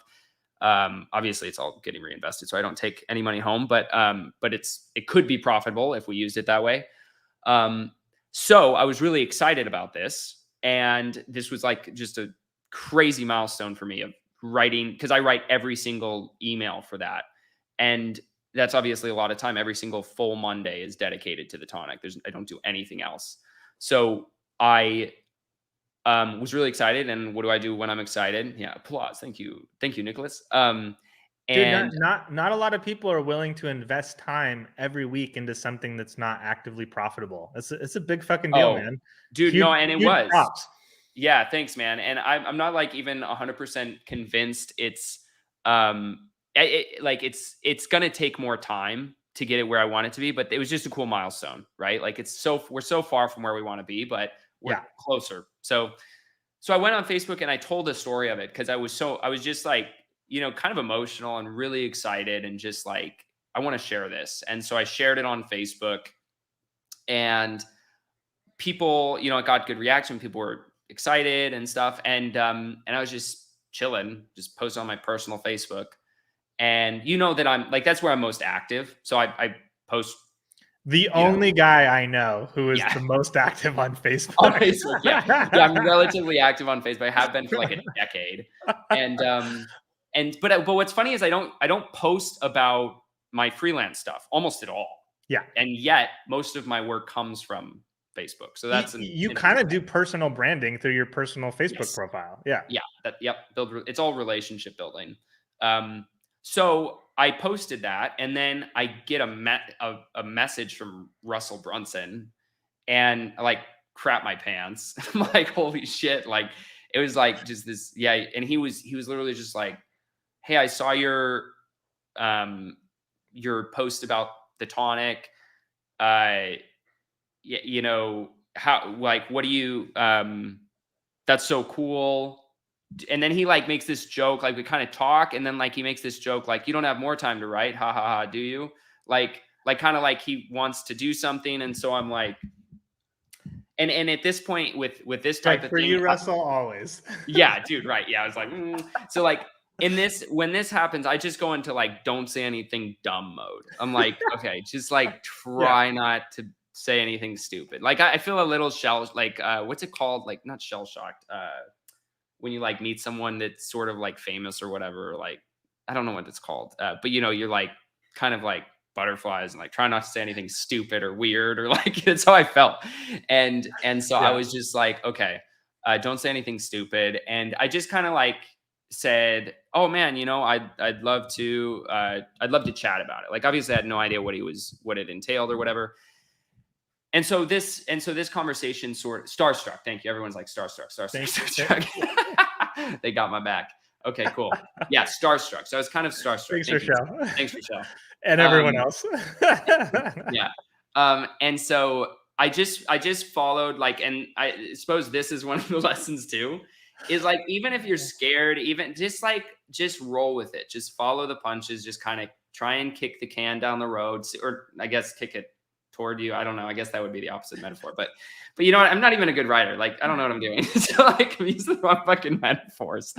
Obviously it's all getting reinvested, so I don't take any money home, but it could be profitable if we used it that way. So I was really excited about this, and this was like just a crazy milestone for me of writing, because I write every single email for that, and that's obviously a lot of time. Every single full Monday is dedicated to the Tonic. I don't do anything else. So I was really excited. And what do I do when I'm excited? Yeah, applause. Thank you, Nicholas. Dude, not a lot of people are willing to invest time every week into something that's not actively profitable. It's a big fucking deal, man. Dude, huge, no, and it was. Props. Yeah, thanks, man. And I'm not like even 100% convinced it's it's gonna take more time to get it where I want it to be, but it was just a cool milestone, right? Like, we're so far from where we want to be, but we're closer. So I went on Facebook and I told the story of it, because I was just like, kind of emotional and really excited, and just like, I want to share this. And so I shared it on Facebook, and people, it got good reaction. People were excited and stuff. And I was just chilling, just posting on my personal Facebook. And that I'm like, that's where I'm most active. So I post. The only guy I know who is the most active on Facebook. On Facebook, yeah, I'm relatively active on Facebook. I have been for like a decade. But what's funny is I don't post about my freelance stuff almost at all. Yeah. And yet most of my work comes from Facebook. So that's you kind of do personal branding through your personal Facebook profile. Yeah. Yeah. It's all relationship building. So I posted that, and then I get a message from Russell Brunson, and I like crap my pants. I'm like, holy shit. Like, it was like just this. Yeah. And he was literally just like, hey, I saw your post about the Tonic. How, like, what do you, that's so cool. And then he like makes this joke, like we kind of talk, and then like he makes this joke, like, you don't have more time to write, ha ha ha, do you? Like kind of like he wants to do something. And so I'm like, and at this point with this type of for thing, you, Russell, always. Yeah, dude, right. Yeah, I was like, so like when this happens, I just go into like, don't say anything dumb mode. I'm like, okay, just like try not to say anything stupid. Like I feel a little what's it called? Like, not shell shocked. When you like meet someone that's sort of like famous or whatever, like, I don't know what it's called. But you're like kind of like butterflies and like try not to say anything stupid or weird, or like, that's how I felt. And so I was just like, okay, don't say anything stupid. And I just kind of like said, oh man, I'd love to chat about it. Like, obviously I had no idea what it entailed or whatever. And so this conversation sort of starstruck. Thank you. Everyone's like starstruck. They got my back. Okay, cool. Yeah, starstruck. So I was kind of starstruck. Thanks, Rochelle. And everyone else. Yeah. And so I just followed, like, and I suppose this is one of the lessons too, is like, even if you're scared, even just roll with it. Just follow the punches. Just kind of try and kick the can down the road, or I guess kick it toward you. I don't know. I guess that would be the opposite metaphor, but you know what? I'm not even a good writer. Like, I don't know what I'm doing. So like, I'm using the wrong fucking metaphors.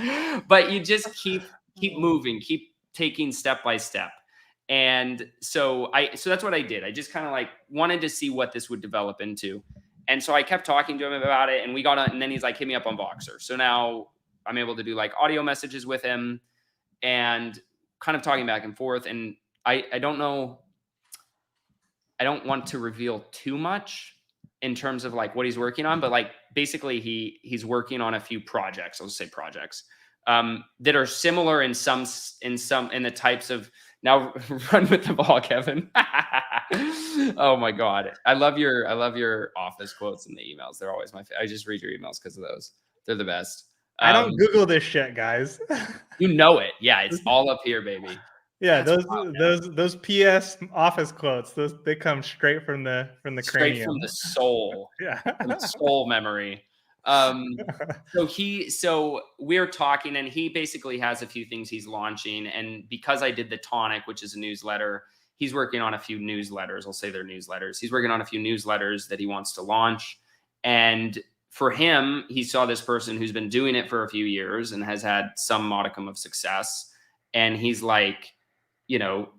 But you just keep moving, keep taking step by step. And so that's what I did. I just kind of like wanted to see what this would develop into. And so I kept talking to him about it, and we got on, and then he's like, hit me up on Voxer. So now I'm able to do like audio messages with him and kind of talking back and forth. And I don't know, I don't want to reveal too much in terms of like what he's working on, but like basically he's working on a few projects. I'll just say projects that are similar in the types of, now run with the ball, Kevin. Oh my God. I love your office quotes in the emails. They're always my favorite. I just read your emails because of those. They're the best. I don't Google this shit, guys. You know it. Yeah, it's all up here, baby. Yeah, those PS office quotes, they come straight from the straight cranium. from the soul. Yeah. From the soul memory. So we're talking, and he basically has a few things he's launching. And because I did the Tonic, which is a newsletter, he's working on a few newsletters. I'll say they're newsletters. He's working on a few newsletters that he wants to launch. And for him, he saw this person who's been doing it for a few years and has had some modicum of success. And he's like, you know,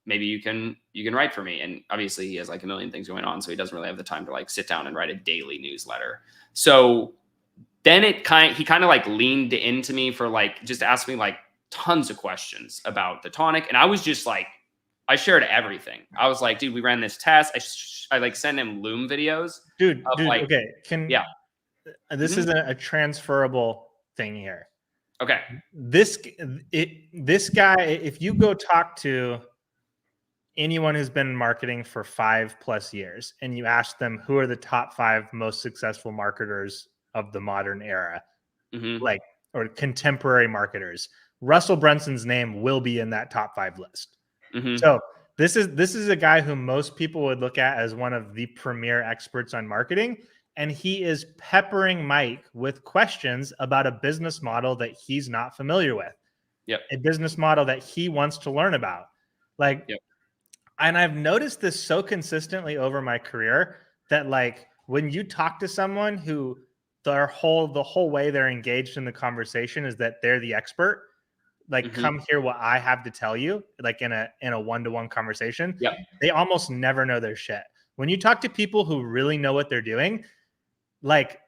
maybe you can write for me. And obviously he has like a million things going on, so he doesn't really have the time to like sit down and write a daily newsletter. So then he kind of like leaned into me for like, just asked me like tons of questions about the Tonic. And I was just like, I shared everything. I was like, dude, we ran this test. I like sent him Loom videos. Dude, like, okay. This isn't a transferable thing here. Okay. This guy, if you go talk to anyone who's been in marketing for 5+ years and you ask them who are the top 5 most successful marketers of the modern era, like, or contemporary marketers, Russell Brunson's name will be in that top 5 list. So this is a guy who most people would look at as one of the premier experts on marketing. And he is peppering Mike with questions about a business model that he's not familiar with. Yep. A business model that he wants to learn about. Like, yep. And I've noticed this so consistently over my career that like when you talk to someone who the whole way they're engaged in the conversation is that they're the expert, like come hear what I have to tell you, like in a one-to-one conversation, they almost never know their shit. When you talk to people who really know what they're doing, like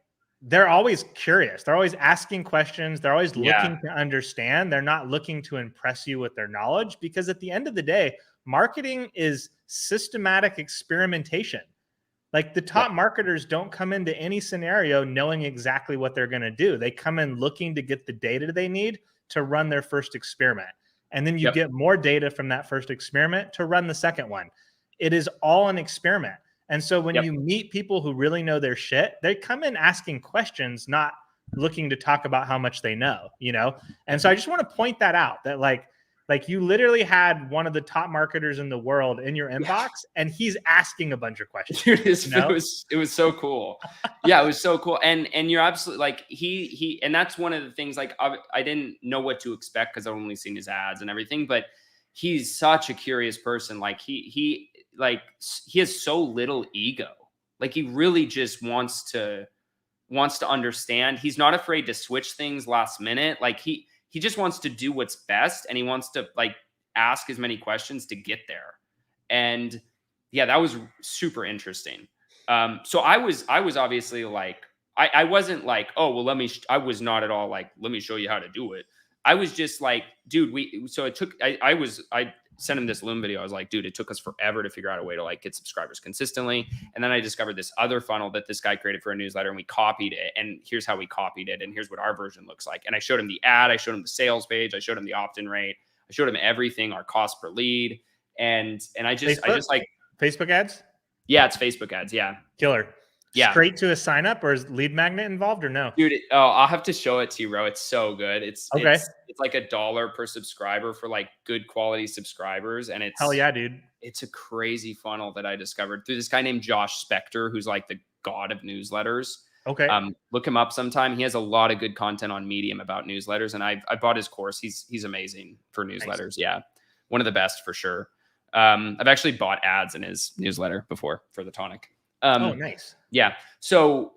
they're always curious. They're always asking questions. They're always looking to understand. They're not looking to impress you with their knowledge, because at the end of the day, marketing is systematic experimentation. Like the top marketers don't come into any scenario knowing exactly what they're going to do. They come in looking to get the data they need to run their first experiment. And then you get more data from that first experiment to run the second one. It is all an experiment. And so when you meet people who really know their shit, they come in asking questions, not looking to talk about how much they know, you know? And so I just want to point that out, that like you literally had one of the top marketers in the world in your inbox and he's asking a bunch of questions. Dude, it was so cool. Yeah, it was so cool. And you're absolutely like, he, and that's one of the things, like I didn't know what to expect because I've only seen his ads and everything, but he's such a curious person. Like he has so little ego. Like he really just wants to understand. He's not afraid to switch things last minute. Like he just wants to do what's best, and he wants to like ask as many questions to get there. And yeah, that was super interesting. So I was obviously like, I wasn't like, oh, well, I was not at all like, let me show you how to do it. I was just like, dude, I sent him this Loom video. I was like, dude, it took us forever to figure out a way to like get subscribers consistently. And then I discovered this other funnel that this guy created for a newsletter, and we copied it. And here's how we copied it. And here's what our version looks like. And I showed him the ad. I showed him the sales page. I showed him the opt-in rate. I showed him everything, our cost per lead. And I just like Facebook ads. Yeah, it's Facebook ads. Yeah. Killer. Yeah. Straight to a sign up, or is lead magnet involved or no? Dude, I'll have to show it to you, bro. It's so good. It's like $1 per subscriber for like good quality subscribers. And it's, hell yeah, dude. It's a crazy funnel that I discovered through this guy named Josh Spector, who's like the god of newsletters. Okay. Look him up sometime. He has a lot of good content on Medium about newsletters, and I bought his course. He's amazing for newsletters. Nice. Yeah, one of the best for sure. I've actually bought ads in his newsletter before for the tonic. Oh, nice. Yeah. So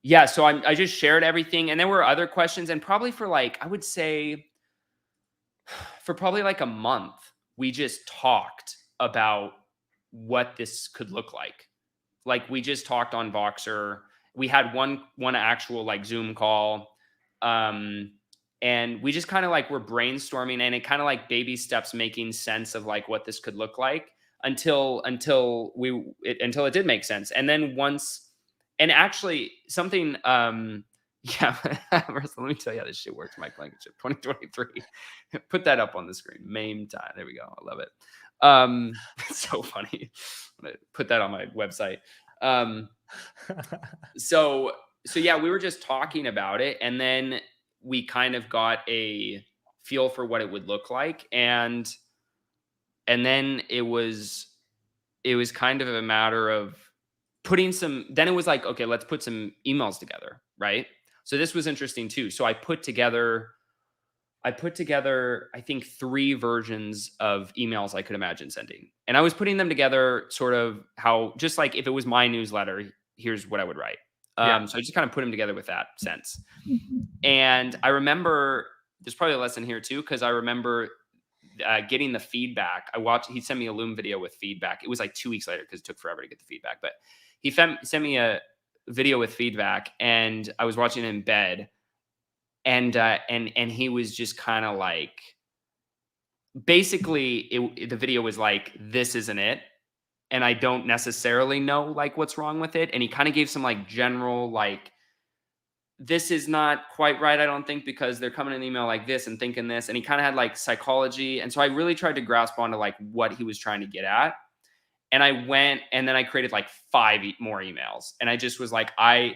yeah, so I just shared everything, and there were other questions, and probably for like, I would say for probably like a month, we just talked about what this could look like. Like we just talked on Voxer. We had one actual like Zoom call. And we just kind of like were brainstorming, and it kind of like baby steps making sense of like what this could look like until it did make sense. And then once, and actually something yeah, let me tell you how this shit works. Mike Blankenship 2023. Put that up on the screen. Meme time. There we go. I love it. It's so funny. I'm gonna put that on my website. So yeah, we were just talking about it, and then we kind of got a feel for what it would look like, and then it was kind of a matter of putting some. Then it was like, okay, let's put some emails together, right? So this was interesting too. So I put together, I think 3 versions of emails I could imagine sending. And I was putting them together sort of how, just like if it was my newsletter, here's what I would write. So I just kind of put them together with that sense. And I remember, there's probably a lesson here too, because I remember getting the feedback. He sent me a Loom video with feedback. It was like 2 weeks later because it took forever to get the feedback. But he sent me a video with feedback, and I was watching it in bed. And he was just kind of like, basically the video was like, this isn't it. And I don't necessarily know like what's wrong with it. And he kind of gave some like general, like, this is not quite right, I don't think, because they're coming in an email like this and thinking this. And he kind of had like psychology. And so I really tried to grasp onto like what he was trying to get at. And I went, and then I created like 5 more emails. And I just was like, my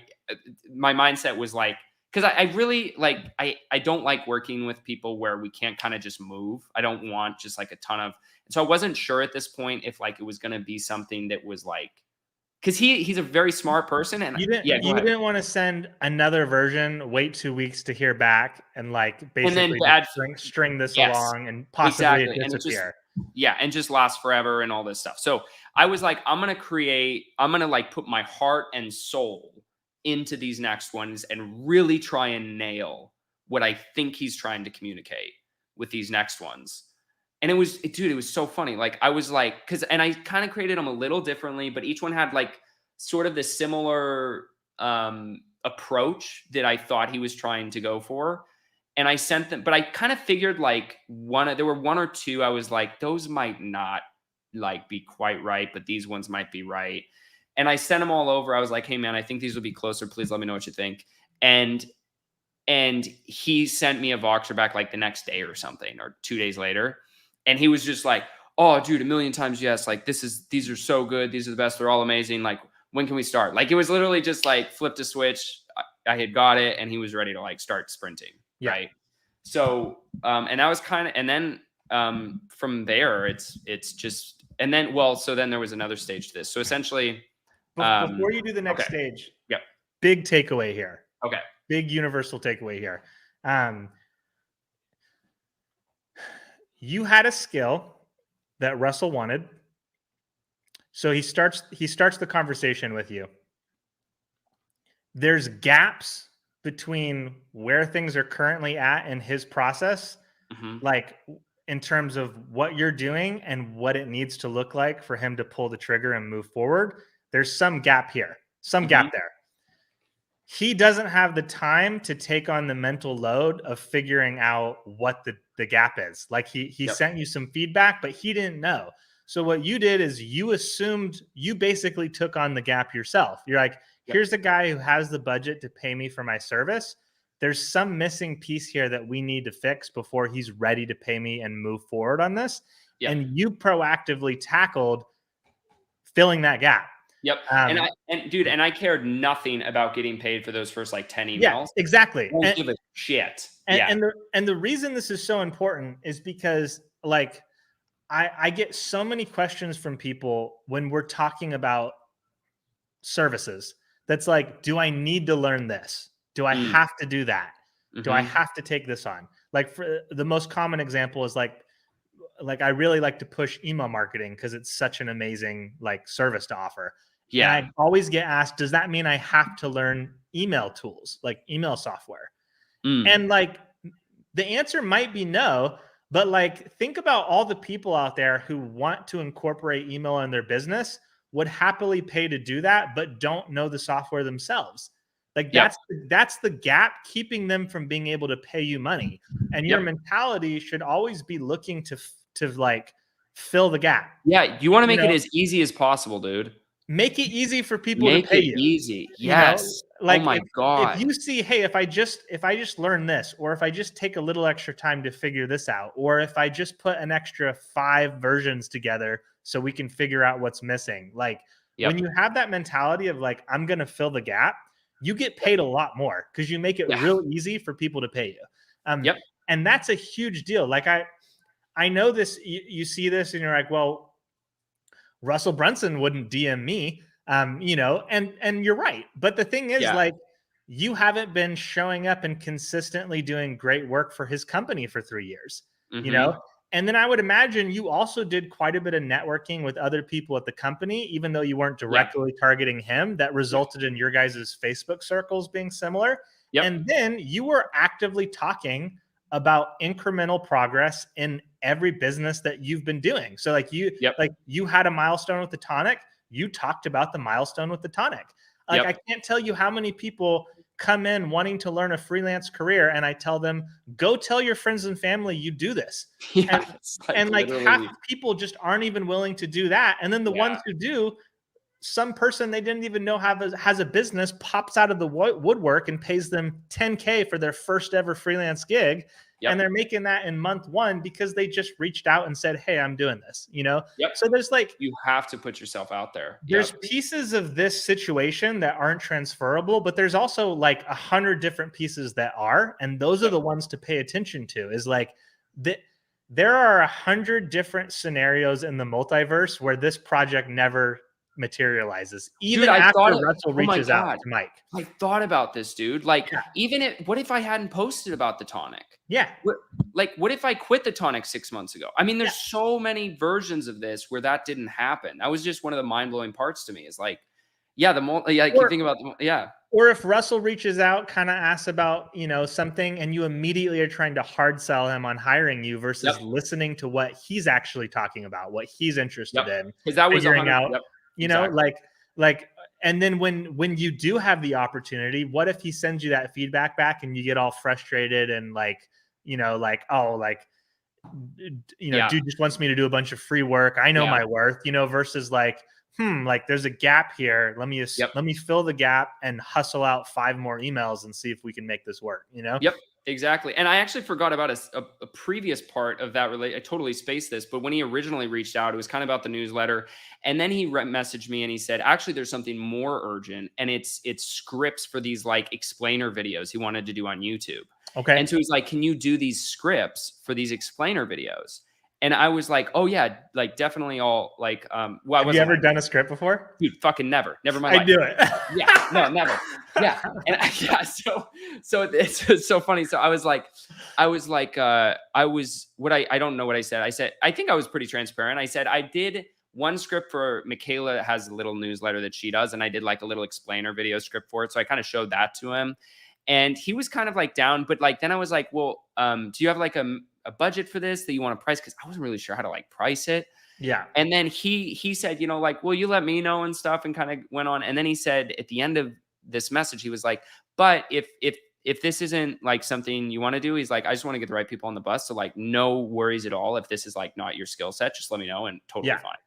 mindset was like, because I really like, I don't like working with people where we can't kind of just move. I don't want just like a ton of, so I wasn't sure at this point if like it was going to be something that was like, because he's a very smart person. And you didn't want to send another version, wait 2 weeks to hear back, and like basically string this along and possibly it disappear. And just last forever and all this stuff. So I was like, I'm going to like put my heart and soul into these next ones and really try and nail what I think he's trying to communicate with these next ones. And it was so funny. Like I was like, and I kind of created them a little differently, but each one had like sort of the similar approach that I thought he was trying to go for. And I sent them, but I kind of figured like there were 1 or 2. I was like, those might not like be quite right, but these ones might be right. And I sent them all over. I was like, hey man, I think these will be closer. Please let me know what you think. And he sent me a Voxer back like the next day or something, or 2 days later. And he was just like, oh dude, 1,000,000 times yes. Like these are so good. These are the best. They're all amazing. Like, when can we start? Like, it was literally just like flipped a switch. I had got it, and he was ready to like start sprinting. Yeah. Right. So, and that was kind of, and then from there, it's just, and then, so then there was another stage to this. So essentially, before you do the next stage, big takeaway here. Okay. Big universal takeaway here. You had a skill that Russell wanted. So he starts the conversation with you. There's gaps between where things are currently at in his process, like in terms of what you're doing and what it needs to look like for him to pull the trigger and move forward. There's some gap here, gap there. He doesn't have the time to take on the mental load of figuring out what the gap is. Like he sent you some feedback, but he didn't know. So what you did is you basically took on the gap yourself. You're like, here's a guy who has the budget to pay me for my service. There's some missing piece here that we need to fix before he's ready to pay me and move forward on this. And you proactively tackled filling that gap. Yep. And I cared nothing about getting paid for those first like 10 emails. Yeah, exactly. Don't give a shit. And the reason this is so important is because like I get so many questions from people when we're talking about services. that's like, do I need to learn this? Do I Mm. have to do that? Do I Mhm. have to take this on? Like, for the most common example is like I really like to push email marketing because it's such an amazing like service to offer. And Yeah. I always get asked, does that mean I have to learn email tools, like email software? Mm. And like the answer might be no, but like think about all the people out there who want to incorporate email in their business, would happily pay to do that, but don't know the software themselves. Like Yep. that's the gap keeping them from being able to pay you money. And your Yep. mentality should always be looking to like fill the gap. Yeah, you wanna You make it know, as easy as possible, dude. make it easy for people to Make pay it you. easy. You know, Yes. Oh like my if god. you see, hey, if I just learn this, or if I just take a little extra time to figure this out, or if I just put an extra 5 versions together so we can figure out what's missing. Like when Yep. you have that mentality of like, I'm gonna fill the gap, you get Yep. paid a lot more because you make it Yeah. real easy for people to pay you. Yep. And that's a huge deal. Like I know this, you see this and you're like, well, Russell Brunson wouldn't DM me, and you're right. But the thing is, Yeah. like, you haven't been showing up and consistently doing great work for his company for 3 years, you know. Mhm. And then I would imagine you also did quite a bit of networking with other people at the company, even though you weren't Yeah. directly targeting him. That Yep. resulted in your guys' Facebook circles being similar. Yep. And then you were actively talking about incremental progress in every business that you've been doing. So Yep. like you had a milestone with the tonic, you talked about the milestone with the tonic. Like I Yep. can't tell you how many people come in wanting to learn a freelance career and I tell them, go tell your friends and family you do this. And Yeah, it's like like half literally of people just aren't even willing to do that. And then the yeah. ones who do, some person they didn't even know has a business pops out of the woodwork and pays them 10K for their first ever freelance gig, and Yep. they're making that in month 1 because they just reached out and said, hey, I'm doing this, Yep. so there's like You have to put yourself out there. there's Yep. pieces of this situation that aren't transferable, but there's also like 100 different pieces that are, and those are Yep. the ones to pay attention to. Is like that there are 100 different scenarios in the multiverse where this project never materializes, Dude, even I thought after it Russell oh my reaches out god. to Mike. I thought about this, dude. Like, Yeah, even if what if I hadn't posted about the tonic? yeah, What like, what if I quit the tonic 6 months ago? I mean, yeah. there's so many versions of this where that didn't happen. That was just one of the mind-blowing parts to me is like, yeah, yeah, I keep Or thinking about the yeah. or if Russell reaches out, kind of asks about, something, and you immediately are trying to hard sell him on hiring you Yep. versus listening to what he's actually talking about, what he's interested Yep. in, Because that was figuring 100 out, yep. you know, Exactly. like, and then when you do have the opportunity, what if he sends you that feedback back and you get all frustrated and like, like, oh, like, Yeah. dude just wants me to do a bunch of free work. I know Yeah. my worth, versus like, like there's a gap here. Yep. Let me fill the gap and hustle out 5 more emails and see if we can make this work. Yep, exactly. And I actually forgot about a previous part of that. I totally spaced this, but when he originally reached out, it was kind of about the newsletter, and then he messaged me and he said, "Actually, there's something more urgent, and it's scripts for these like explainer videos he wanted to do on YouTube." Okay. And so he's like, "Can you do these scripts for these explainer videos?" And I was like, "Oh yeah, like definitely all like well, I Have you wasn't ever like, done a script before? dude, fucking never in my I life." do it. Yeah, no, never. Yeah, and yeah, so it's so funny. So I don't know what I said. I think I was pretty transparent. I said I did one script for Michaela has a little newsletter that she does, and I did like a little explainer video script for it. So I kind of showed that to him, and he was kind of like down. But like then I was like, well, do you have like a budget for this that you want to price? Because I wasn't really sure how to like price it. Yeah. And then he said, like, will you let me know and stuff, and kind of went on. And then he said at the end of this message, he was like, but if this isn't like something you want to do, he's like, I just want to get the right people on the bus. So like, no worries at all. If this is like not your skill set, just let me know and totally Yeah. fine.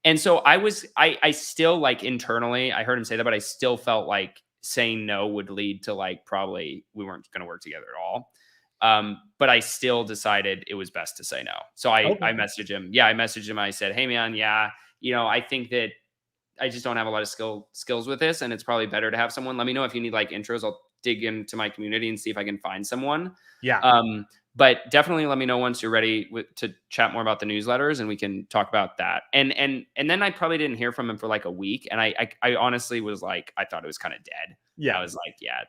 And so I still like internally, I heard him say that, but I still felt like saying no would lead to like, probably we weren't going to work together at all. But I still decided it was best to say no. So Okay. I messaged him. Yeah, I messaged him. I said, hey man, yeah, I think that I just don't have a lot of skills with this, and it's probably better to have someone. Let me know if you need like intros. I'll dig into my community and see if I can find someone. Yeah. But definitely let me know once you're ready to chat more about the newsletters, and we can talk about that. And then I probably didn't hear from him for like a week, and I honestly was like, I thought it was kind of dead. Yeah. I was like, yeah,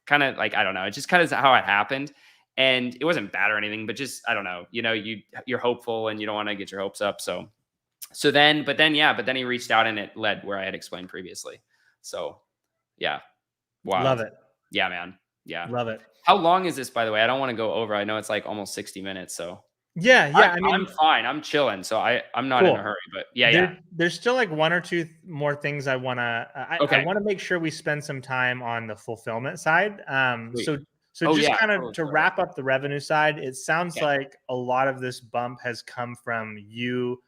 kind of like, I don't know, it just kind of how it happened, and it wasn't bad or anything, but just, I don't know, you're hopeful and you don't want to get your hopes up. But then he reached out and it led where I had explained previously. So yeah, Love wild. it. Yeah, man. Yeah. Love it. How long is this, by the way? I don't want to go over. I know it's like almost 60 minutes. So Yeah. Yeah. I I'm mean, fine. I'm chilling. So I'm not in a cool. hurry, but yeah. There's still like one or two more things I Okay. want to make sure we spend some time on the fulfillment side. Sweet. So Oh just yeah. kind of Totally, to totally. wrap up the revenue side, it sounds Yeah. like a lot of this bump has come from you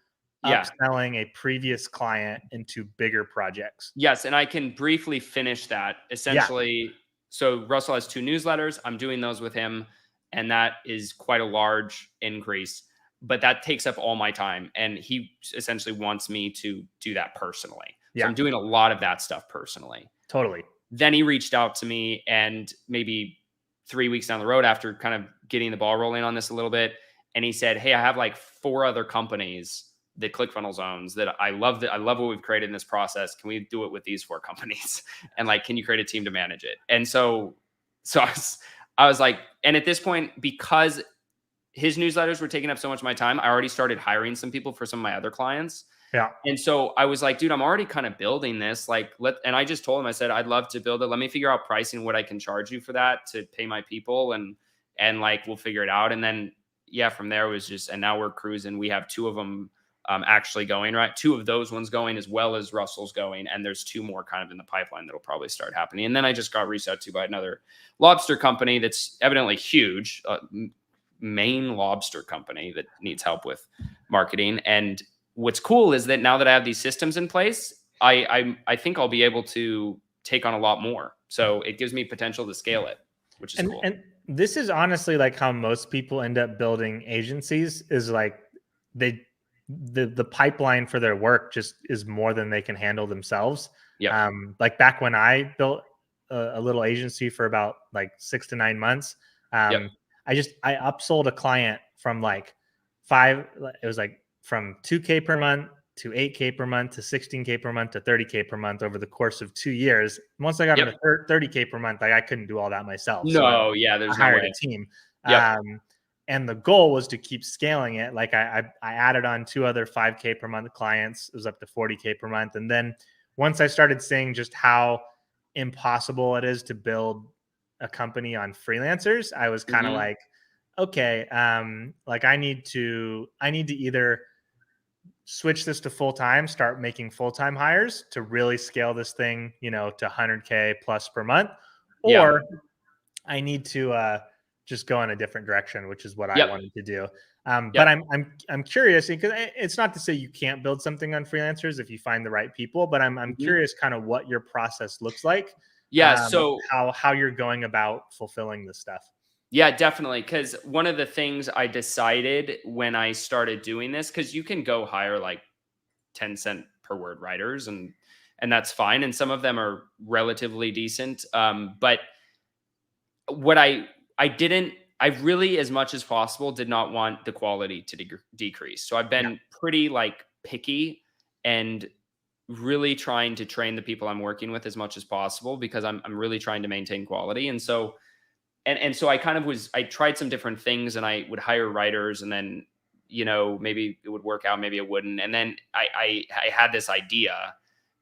Yeah. upselling a previous client into bigger projects. Yes. And I can briefly finish that. Yeah. Essentially, so Russell has 2 newsletters. I'm doing those with him, and that is quite a large increase. But that takes up all my time. And he essentially wants me to do that personally. So Yeah. I'm doing a lot of that stuff personally. Totally. Then he reached out to me, and maybe 3 weeks down the road, after kind of getting the ball rolling on this a little bit, and he said, "Hey, I have like 4 other companies that ClickFunnels owns that I love. That I love what we've created in this process. Can we do it with these 4 companies? And like, can you create a team to manage it?" And so I was like, and at this point, because his newsletters were taking up so much of my time, I already started hiring some people for some of my other clients. Yeah. And so I was like, dude, I'm already kind of building this. Like, and I just told him, I said, I'd love to build it. Let me figure out pricing, what I can charge you for that to pay my people. And like, we'll figure it out. And then, yeah, from there was just, and now we're cruising. We have 2 of them actually going, right? 2 of those ones going, as well as Russell's going. And there's 2 more kind of in the pipeline that'll probably start happening. And then I just got reached out to by another lobster company that's evidently huge, Maine lobster company that needs help with marketing. And what's cool is that now that I have these systems in place, I think I'll be able to take on a lot more. So it gives me potential to scale it, which is cool. And this is honestly like how most people end up building agencies, is like the pipeline for their work just is more than they can handle themselves. Yeah. Like back when I built a little agency for about like 6 to 9 months, Yep. I upsold a client from like it was like from 2K per month to 8K per month to 16K per month to 30K per month over the course of 2 years. Once I got Yep. him to 30K per month, like I couldn't do all that myself. No, yeah, there's I no hired way. a team. Yep. And the goal was to keep scaling it. Like I added on 2 other 5K per month clients. It was up to 40K per month. And then once I started seeing just how impossible it is to build a company on freelancers, I was kind of like, okay, like I need to either switch this to full-time, start making full-time hires to really scale this thing, to 100K plus per month, or I need to just go in a different direction, which is what I wanted to do. But I'm curious, because it's not to say you can't build something on freelancers if you find the right people, but I'm curious kind of what your process looks like. Yeah. So how you're going about fulfilling this stuff. Yeah, definitely. Because one of the things I decided when I started doing this, because you can go hire like 10-cent per word writers, and that's fine. And some of them are relatively decent. But what I really, as much as possible, did not want the quality to decrease. So I've been pretty like picky and really trying to train the people I'm working with as much as possible, because I'm really trying to maintain quality. And so I tried some different things, and I would hire writers, and then, maybe it would work out, maybe it wouldn't. And then I had this idea,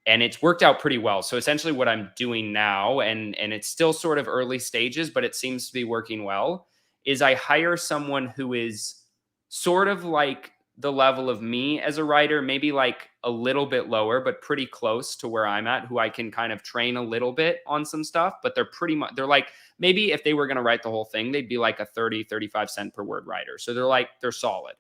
and it's worked out pretty well. So essentially what I'm doing now, and it's still sort of early stages, but it seems to be working well, is I hire someone who is sort of like the level of me as a writer, maybe like a little bit lower, but pretty close to where I'm at, who I can kind of train a little bit on some stuff. But they're like, maybe if they were going to write the whole thing, they'd be like a 35 cent per word writer. So they're solid.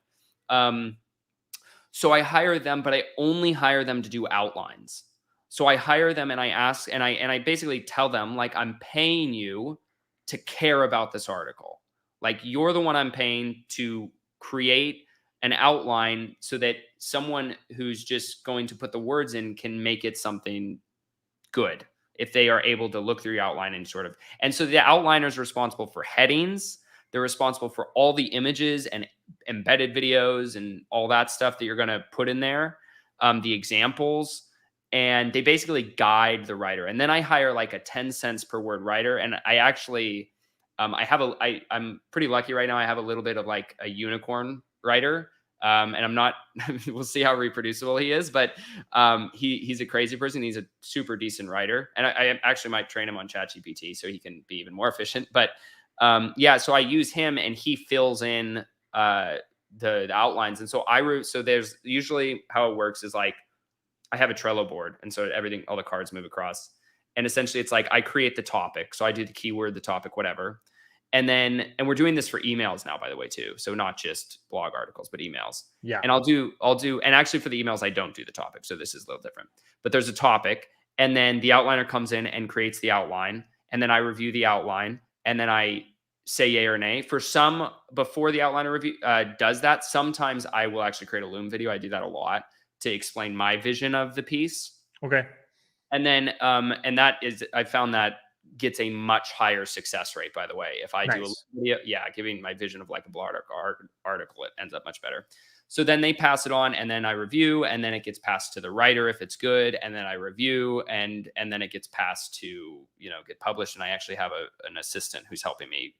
So I hire them, but I only hire them to do outlines. So I hire them, and I ask, and I basically tell them, like, I'm paying you to care about this article. Like, you're the one I'm paying to create an outline so that someone who's just going to put the words in can make it something good if they are able to look through your outline and sort of. And so the outliner is responsible for headings, They're responsible for all the images and embedded videos and all that stuff that you're going to put in there, the examples, and they basically guide the writer. And then I hire like a 10 cents per word writer. And I actually, I'm pretty lucky right now. I have a little bit of like a unicorn writer. And I'm not, we'll see how reproducible he is, but he's a crazy person. He's a super decent writer. And I actually might train him on ChatGPT so he can be even more efficient. But yeah, so I use him and he fills in the outlines. And so so there's usually how it works is like, I have a Trello board. And so all the cards move across. And essentially it's like, I create the topic. So I do the keyword, the topic, whatever. And we're doing this for emails now, by the way, too. So not just blog articles, but emails. Yeah. And and actually for the emails, I don't do the topic. So this is a little different, but there's a topic. And then the outliner comes in and creates the outline. And then I review the outline. And then I say yay or nay. For some, before the outliner review does that, sometimes I will actually create a Loom video. I do that a lot to explain my vision of the piece. Okay. And then, and that is, I found that gets a much higher success rate, by the way. If I do a video, giving my vision of like a blog article, it ends up much better. So then they pass it on and then I review, and then it gets passed to the writer if it's good. And then I review and then it gets passed to, get published. And I actually have an assistant who's helping me.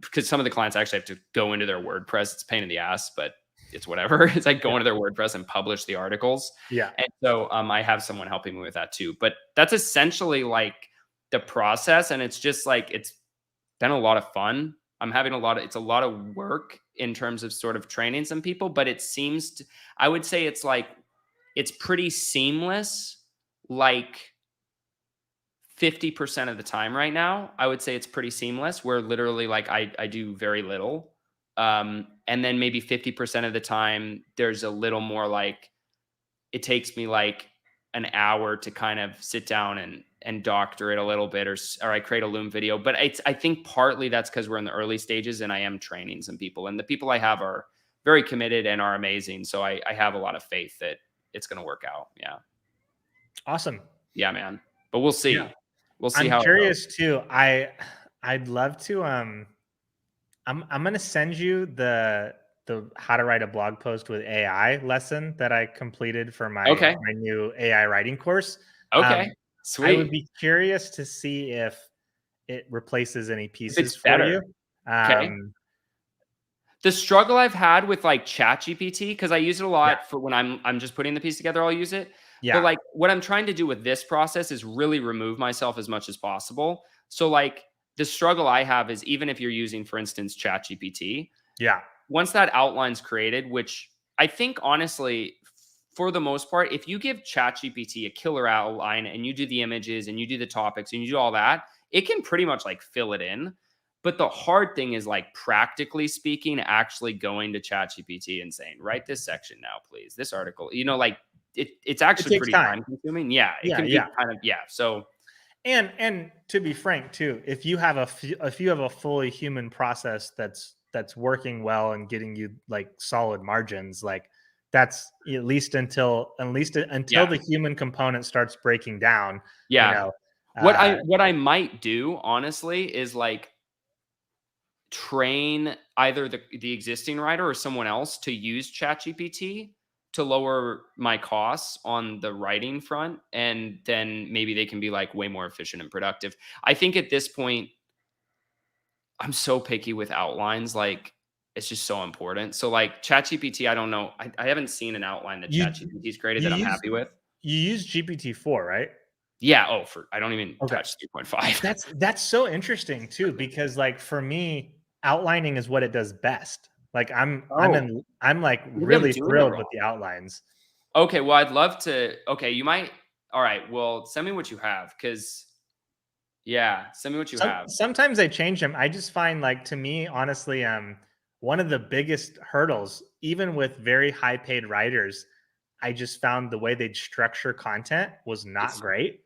Because some of the clients actually have to go into their WordPress. It's a pain in the ass, but it's whatever. It's like go into their WordPress and publish the articles. Yeah. And so I have someone helping me with that too. But that's essentially like the process. And it's just like, it's been a lot of fun. It's a lot of work in terms of sort of training some people, but I would say it's like, it's pretty seamless. Like 50% of the time right now, I would say it's pretty seamless, where literally like I do very little. And then maybe 50% of the time there's a little more like, it takes me like an hour to kind of sit down and doctor it a little bit, or I create a Loom video. But I think partly that's because we're in the early stages and I am training some people, and the people I have are very committed and are amazing. So I have a lot of faith that it's going to work out. Yeah. Awesome. Yeah, man. But we'll see. Yeah. We'll see. I'm curious too. I'd love to, I'm going to send you the how to write a blog post with AI lesson that I completed for my new AI writing course. Okay. Sweet. I would be curious to see if it replaces any pieces for you. Okay. The struggle I've had with like ChatGPT, because I use it a lot for when I'm just putting the piece together, I'll use it. Yeah. But like what I'm trying to do with this process is really remove myself as much as possible. So like the struggle I have is, even if you're using, for instance, ChatGPT, once that outline's created, which I think honestly, for the most part, if you give ChatGPT a killer outline and you do the images and you do the topics and you do all that, it can pretty much like fill it in. But the hard thing is, like, practically speaking, actually going to ChatGPT and saying, write this section now, please. This article, like it's actually pretty time consuming. Yeah. It can be kind of, So, and to be frank too, if you have a fully human process that's working well and getting you like solid margins, like that's at least until the human component starts breaking down. What I might do honestly is like train either the existing writer or someone else to use ChatGPT to lower my costs on the writing front. And then maybe they can be like way more efficient and productive. I think at this point, I'm so picky with outlines. Like, it's just so important. So like ChatGPT, I don't know. I haven't seen an outline that ChatGPT's created that I'm happy with. You use GPT-4, right? Yeah. I don't even touch 3.5. That's so interesting too, because like for me, outlining is what it does best. Like I'm like really thrilled with the outlines. Okay. Well, I'd love to. Okay. You might. All right. Well, send me what you have. Send me what you have. Sometimes I change them. I just find, like, to me, honestly, one of the biggest hurdles, even with very high paid writers, I just found the way they'd structure content was not great.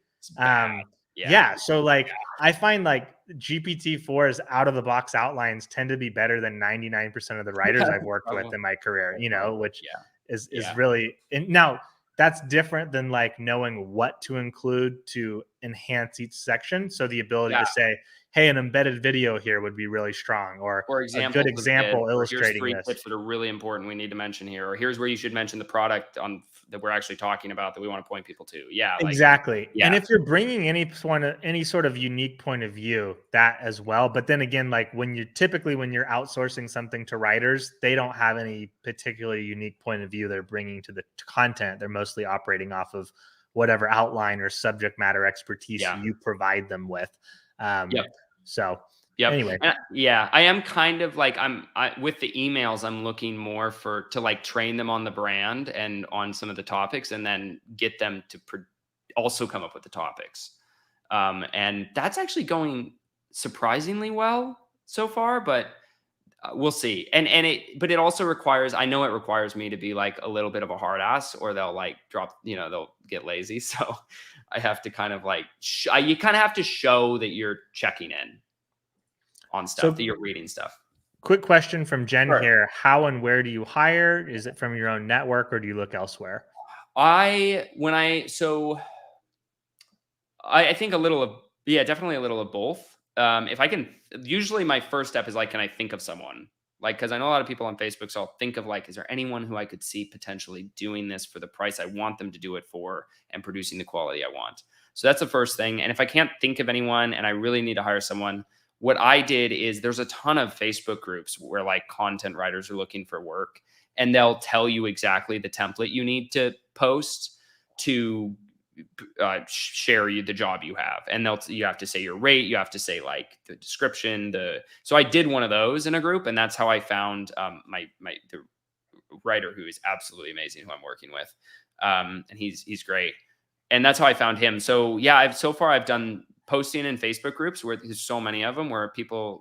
So like I find like GPT-4's out of the box outlines tend to be better than 99% of the writers I've worked with in my career, which is really, and now that's different than like knowing what to include to enhance each section. So the ability to say, hey, an embedded video here would be really strong, or a good examples of this, example or here's illustrating 3 this. tips that are really important we need to mention here, or here's where you should mention the product on that we're actually talking about that we want to point people to. Yeah, like, Exactly. yeah. And if you're bringing any sort of unique point of view, that as well. But then again, like when you're outsourcing something to writers, they don't have any particularly unique point of view they're bringing to the content. They're mostly operating off of whatever outline or subject matter expertise you provide them with. So anyway, and, I am kind of like with the emails. I'm looking more to like train them on the brand and on some of the topics, and then get them to also come up with the topics. And that's actually going surprisingly well so far, but we'll see. But it also requires, I know it requires me to be like a little bit of a hard ass, or they'll like drop, they'll get lazy. So I have to kind of like, you kind of have to show that you're checking in on stuff, that you're reading stuff. Quick question from Jen here. How and where do you hire? Is it from your own network, or do you look elsewhere? I think a little of, definitely a little of both. If I can, usually my first step is like, can I think of someone? Like, because I know a lot of people on Facebook, so I'll think of like, is there anyone who I could see potentially doing this for the price I want them to do it for and producing the quality I want? So that's the first thing. And if I can't think of anyone and I really need to hire someone, what I did is, there's a ton of Facebook groups where like content writers are looking for work, and they'll tell you exactly the template you need to post to share you the job you have, and you have to say your rate, you have to say like the description. So I did one of those in a group, and that's how I found the writer who is absolutely amazing, who I'm working with, and he's great, and that's how I found him. So yeah, I've done posting in Facebook groups where there's so many of them, where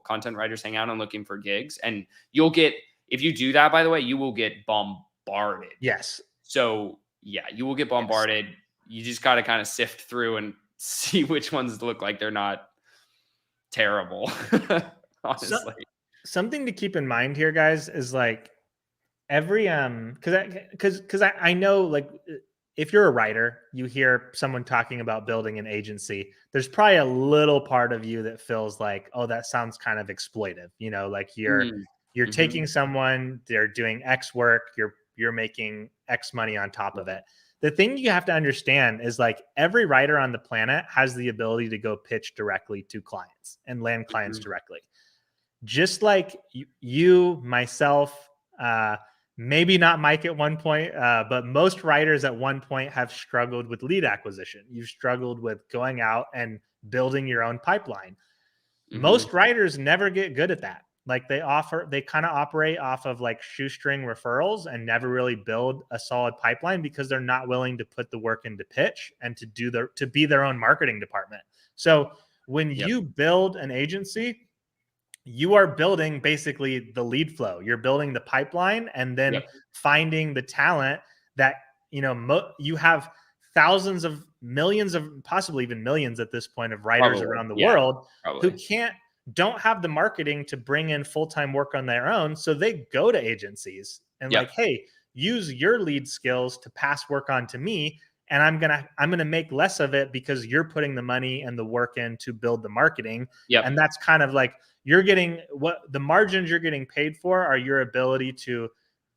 content writers hang out and looking for gigs, and if you do that, by the way, you will get bombarded. Yes. So yeah, you will get bombarded. Yes. You just got to kind of sift through and see which ones look like they're not terrible. Honestly, something to keep in mind here, guys, is like every because I know, like, if you're a writer, you hear someone talking about building an agency, there's probably a little part of you that feels like, oh, that sounds kind of exploitive. Like you're taking someone, they're doing X work, you're making X money on top of it. The thing you have to understand is, like, every writer on the planet has the ability to go pitch directly to clients and land clients directly. Just like you, myself, maybe not Mike at one point, but most writers at one point have struggled with lead acquisition. You've struggled with going out and building your own pipeline. Most writers never get good at that. Like, they kind of operate off of like shoestring referrals and never really build a solid pipeline, because they're not willing to put the work into pitch and to be their own marketing department. So when you build an agency, you are building basically the lead flow. You're building the pipeline, and then finding the talent that, you have thousands of millions of, possibly even millions at this point, of writers around the world who don't have the marketing to bring in full-time work on their own. So they go to agencies and like, hey, use your lead skills to pass work on to me. And I'm going to make less of it because you're putting the money and the work in to build the marketing. And that's kind of like, you're getting what the margins you're getting paid for are your ability to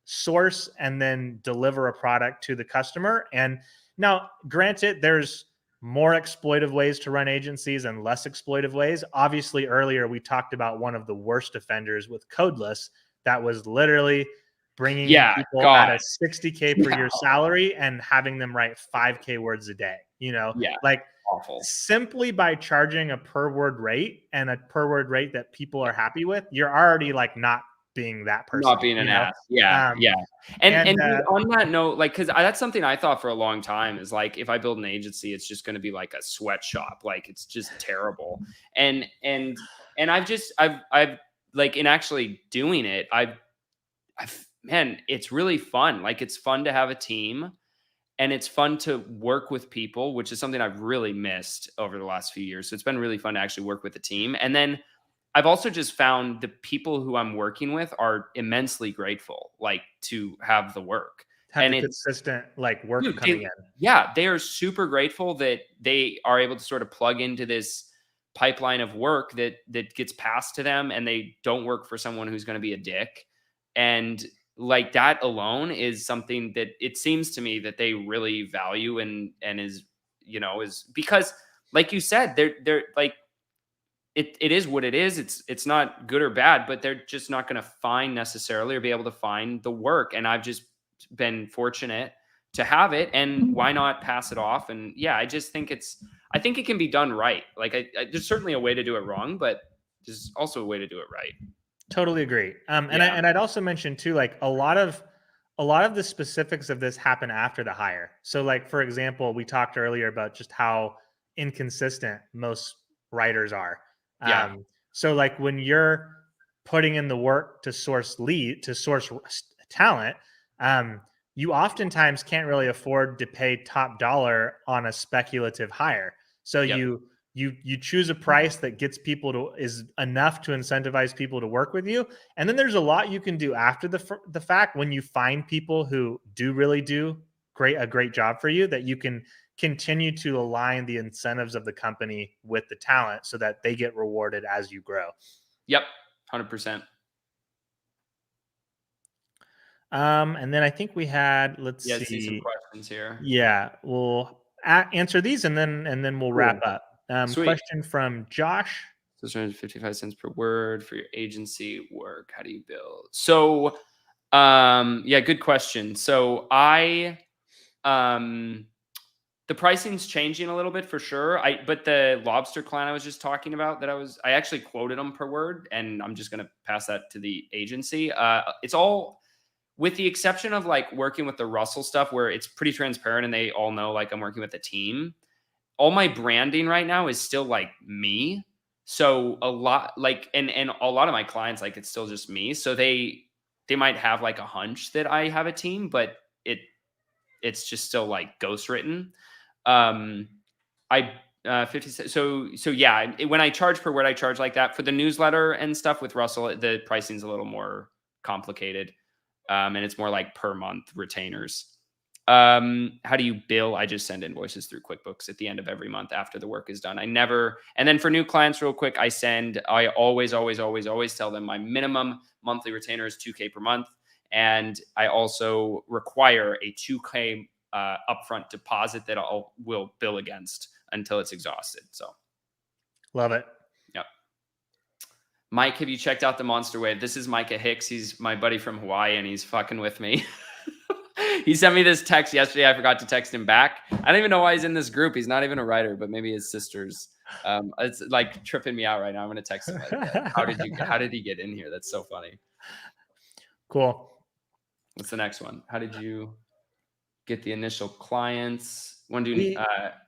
source and then deliver a product to the customer. And now, granted, there's more exploitive ways to run agencies and less exploitive ways. Obviously, earlier we talked about one of the worst offenders with Codeless, that was literally bringing in people at a $60K per year salary and having them write 5K words a day. Like, awful. Simply by charging a per word rate, and a per word rate that people are happy with, you're already like not being that person, not being an ass. And on that note, like, because that's something I thought for a long time, is like, if I build an agency, it's just going to be like a sweatshop. Like, it's just terrible. And I've like, in actually doing it, man, it's really fun. Like, it's fun to have a team, and it's fun to work with people, which is something I've really missed over the last few years. So it's been really fun to actually work with a team. And then I've also just found the people who I'm working with are immensely grateful, like, to have the work. have the consistent like work coming in. Yeah, they are super grateful that they are able to sort of plug into this pipeline of work that gets passed to them, and they don't work for someone who's going to be a dick. And like that alone is something that it seems to me that they really value and is, you know, is because like you said, they're like, it is what it is. It's not good or bad, but they're just not going to find necessarily or be able to find the work. And I've just been fortunate to have it, and why not pass it off? And yeah, I just think I think it can be done right. Like there's certainly a way to do it wrong, but there's also a way to do it right. Totally agree. And I'd also mention too, like a lot of the specifics of this happen after the hire. So like, for example, we talked earlier about just how inconsistent most writers are. Yeah. So like when you're putting in the work to source talent, you oftentimes can't really afford to pay top dollar on a speculative hire. So you choose a price that gets people is enough to incentivize people to work with you. And then there's a lot you can do after the fact when you find people who really do a great job for you, that you can continue to align the incentives of the company with the talent so that they get rewarded as you grow. Yep. 100%. And then I think we had, let's see. I see some questions here. Yeah, we'll answer these and then we'll wrap up. Question from Josh. So 255 cents per word for your agency work. How do you bill? So, yeah, good question. So the pricing's changing a little bit for sure. But the lobster client I was just talking about I actually quoted them per word, and I'm just going to pass that to the agency. It's all, with the exception of like working with the Russell stuff where it's pretty transparent and they all know like I'm working with a team. All my branding right now is still like me. So a lot like, and a lot of my clients, like it's still just me. So they might have like a hunch that I have a team, but it's just still like ghostwritten. 50 cents. So yeah, when I charge per word, I charge like that. For the newsletter and stuff with Russell, the pricing's a little more complicated. And it's more like per month retainers. How do you bill? I just send invoices through QuickBooks at the end of every month after the work is done. And then for new clients, real quick, I always tell them my minimum monthly retainer is $2,000 per month. And I also require a $2,000 upfront deposit that will bill against until it's exhausted. So love it. Yep. Mike, have you checked out the Monster Wave? This is Micah Hicks. He's my buddy from Hawaii, and he's fucking with me. He sent me this text yesterday. I forgot to text him back. I don't even know why he's in this group. He's not even a writer, but maybe his sister's. It's like tripping me out right now. I'm going to text him. How did he get in here? That's so funny. Cool. What's the next one? How did you get the initial clients? When do you?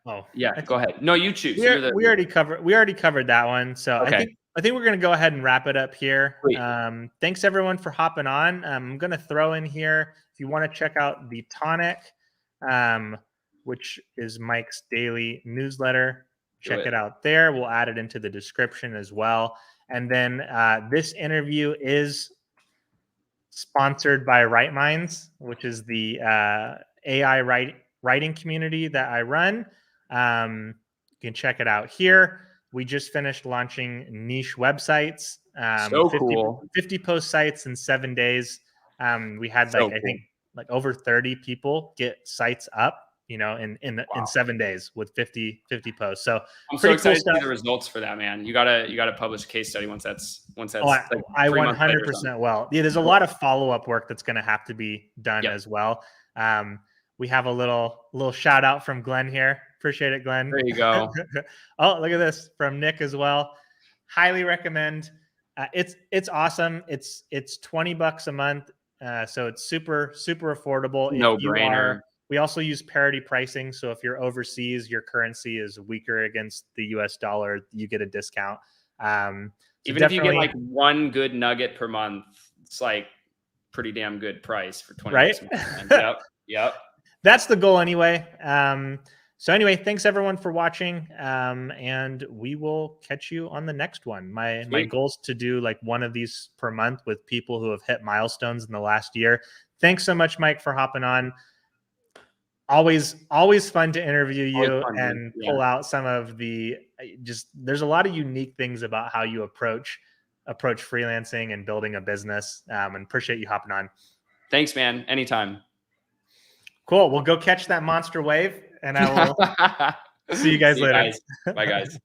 Go ahead. No, you choose. We already covered that one. So okay. I think we're going to go ahead and wrap it up here. Thanks everyone for hopping on. I'm going to throw in here, if you want to check out the Tonic, which is Mike's daily newsletter, check it out there. We'll add it into the description as well. And then this interview is sponsored by Write Minds, which is the AI writing community that I run. You can check it out here. We just finished launching niche websites. So cool. 50 post sites in 7 days. We had I think like over 30 people get sites up, in 7 days with 50 posts. So I'm so excited to see the results for that, man. You gotta publish a case study once that's I 100% will. Yeah, there's a lot of follow-up work that's going to have to be done as well. We have a little shout out from Glenn here. Appreciate it, Glenn. There you go. Oh, look at this from Nick as well. Highly recommend. It's awesome. It's $20 a month. So it's super affordable. No brainer. We also use parity pricing. So if you're overseas, your currency is weaker against the US dollar, you get a discount. Even if you get like one good nugget per month, it's like pretty damn good price for $20. Right? Yep. That's the goal anyway. So anyway, thanks everyone for watching, and we will catch you on the next one. My goal is to do like one of these per month with people who have hit milestones in the last year. Thanks so much, Mike, for hopping on. Always fun to interview you and pull out some of the there's a lot of unique things about how you approach freelancing and building a business, and appreciate you hopping on. Thanks, man. Anytime. Cool. We'll go catch that monster wave, and I will see you guys later. Bye, guys.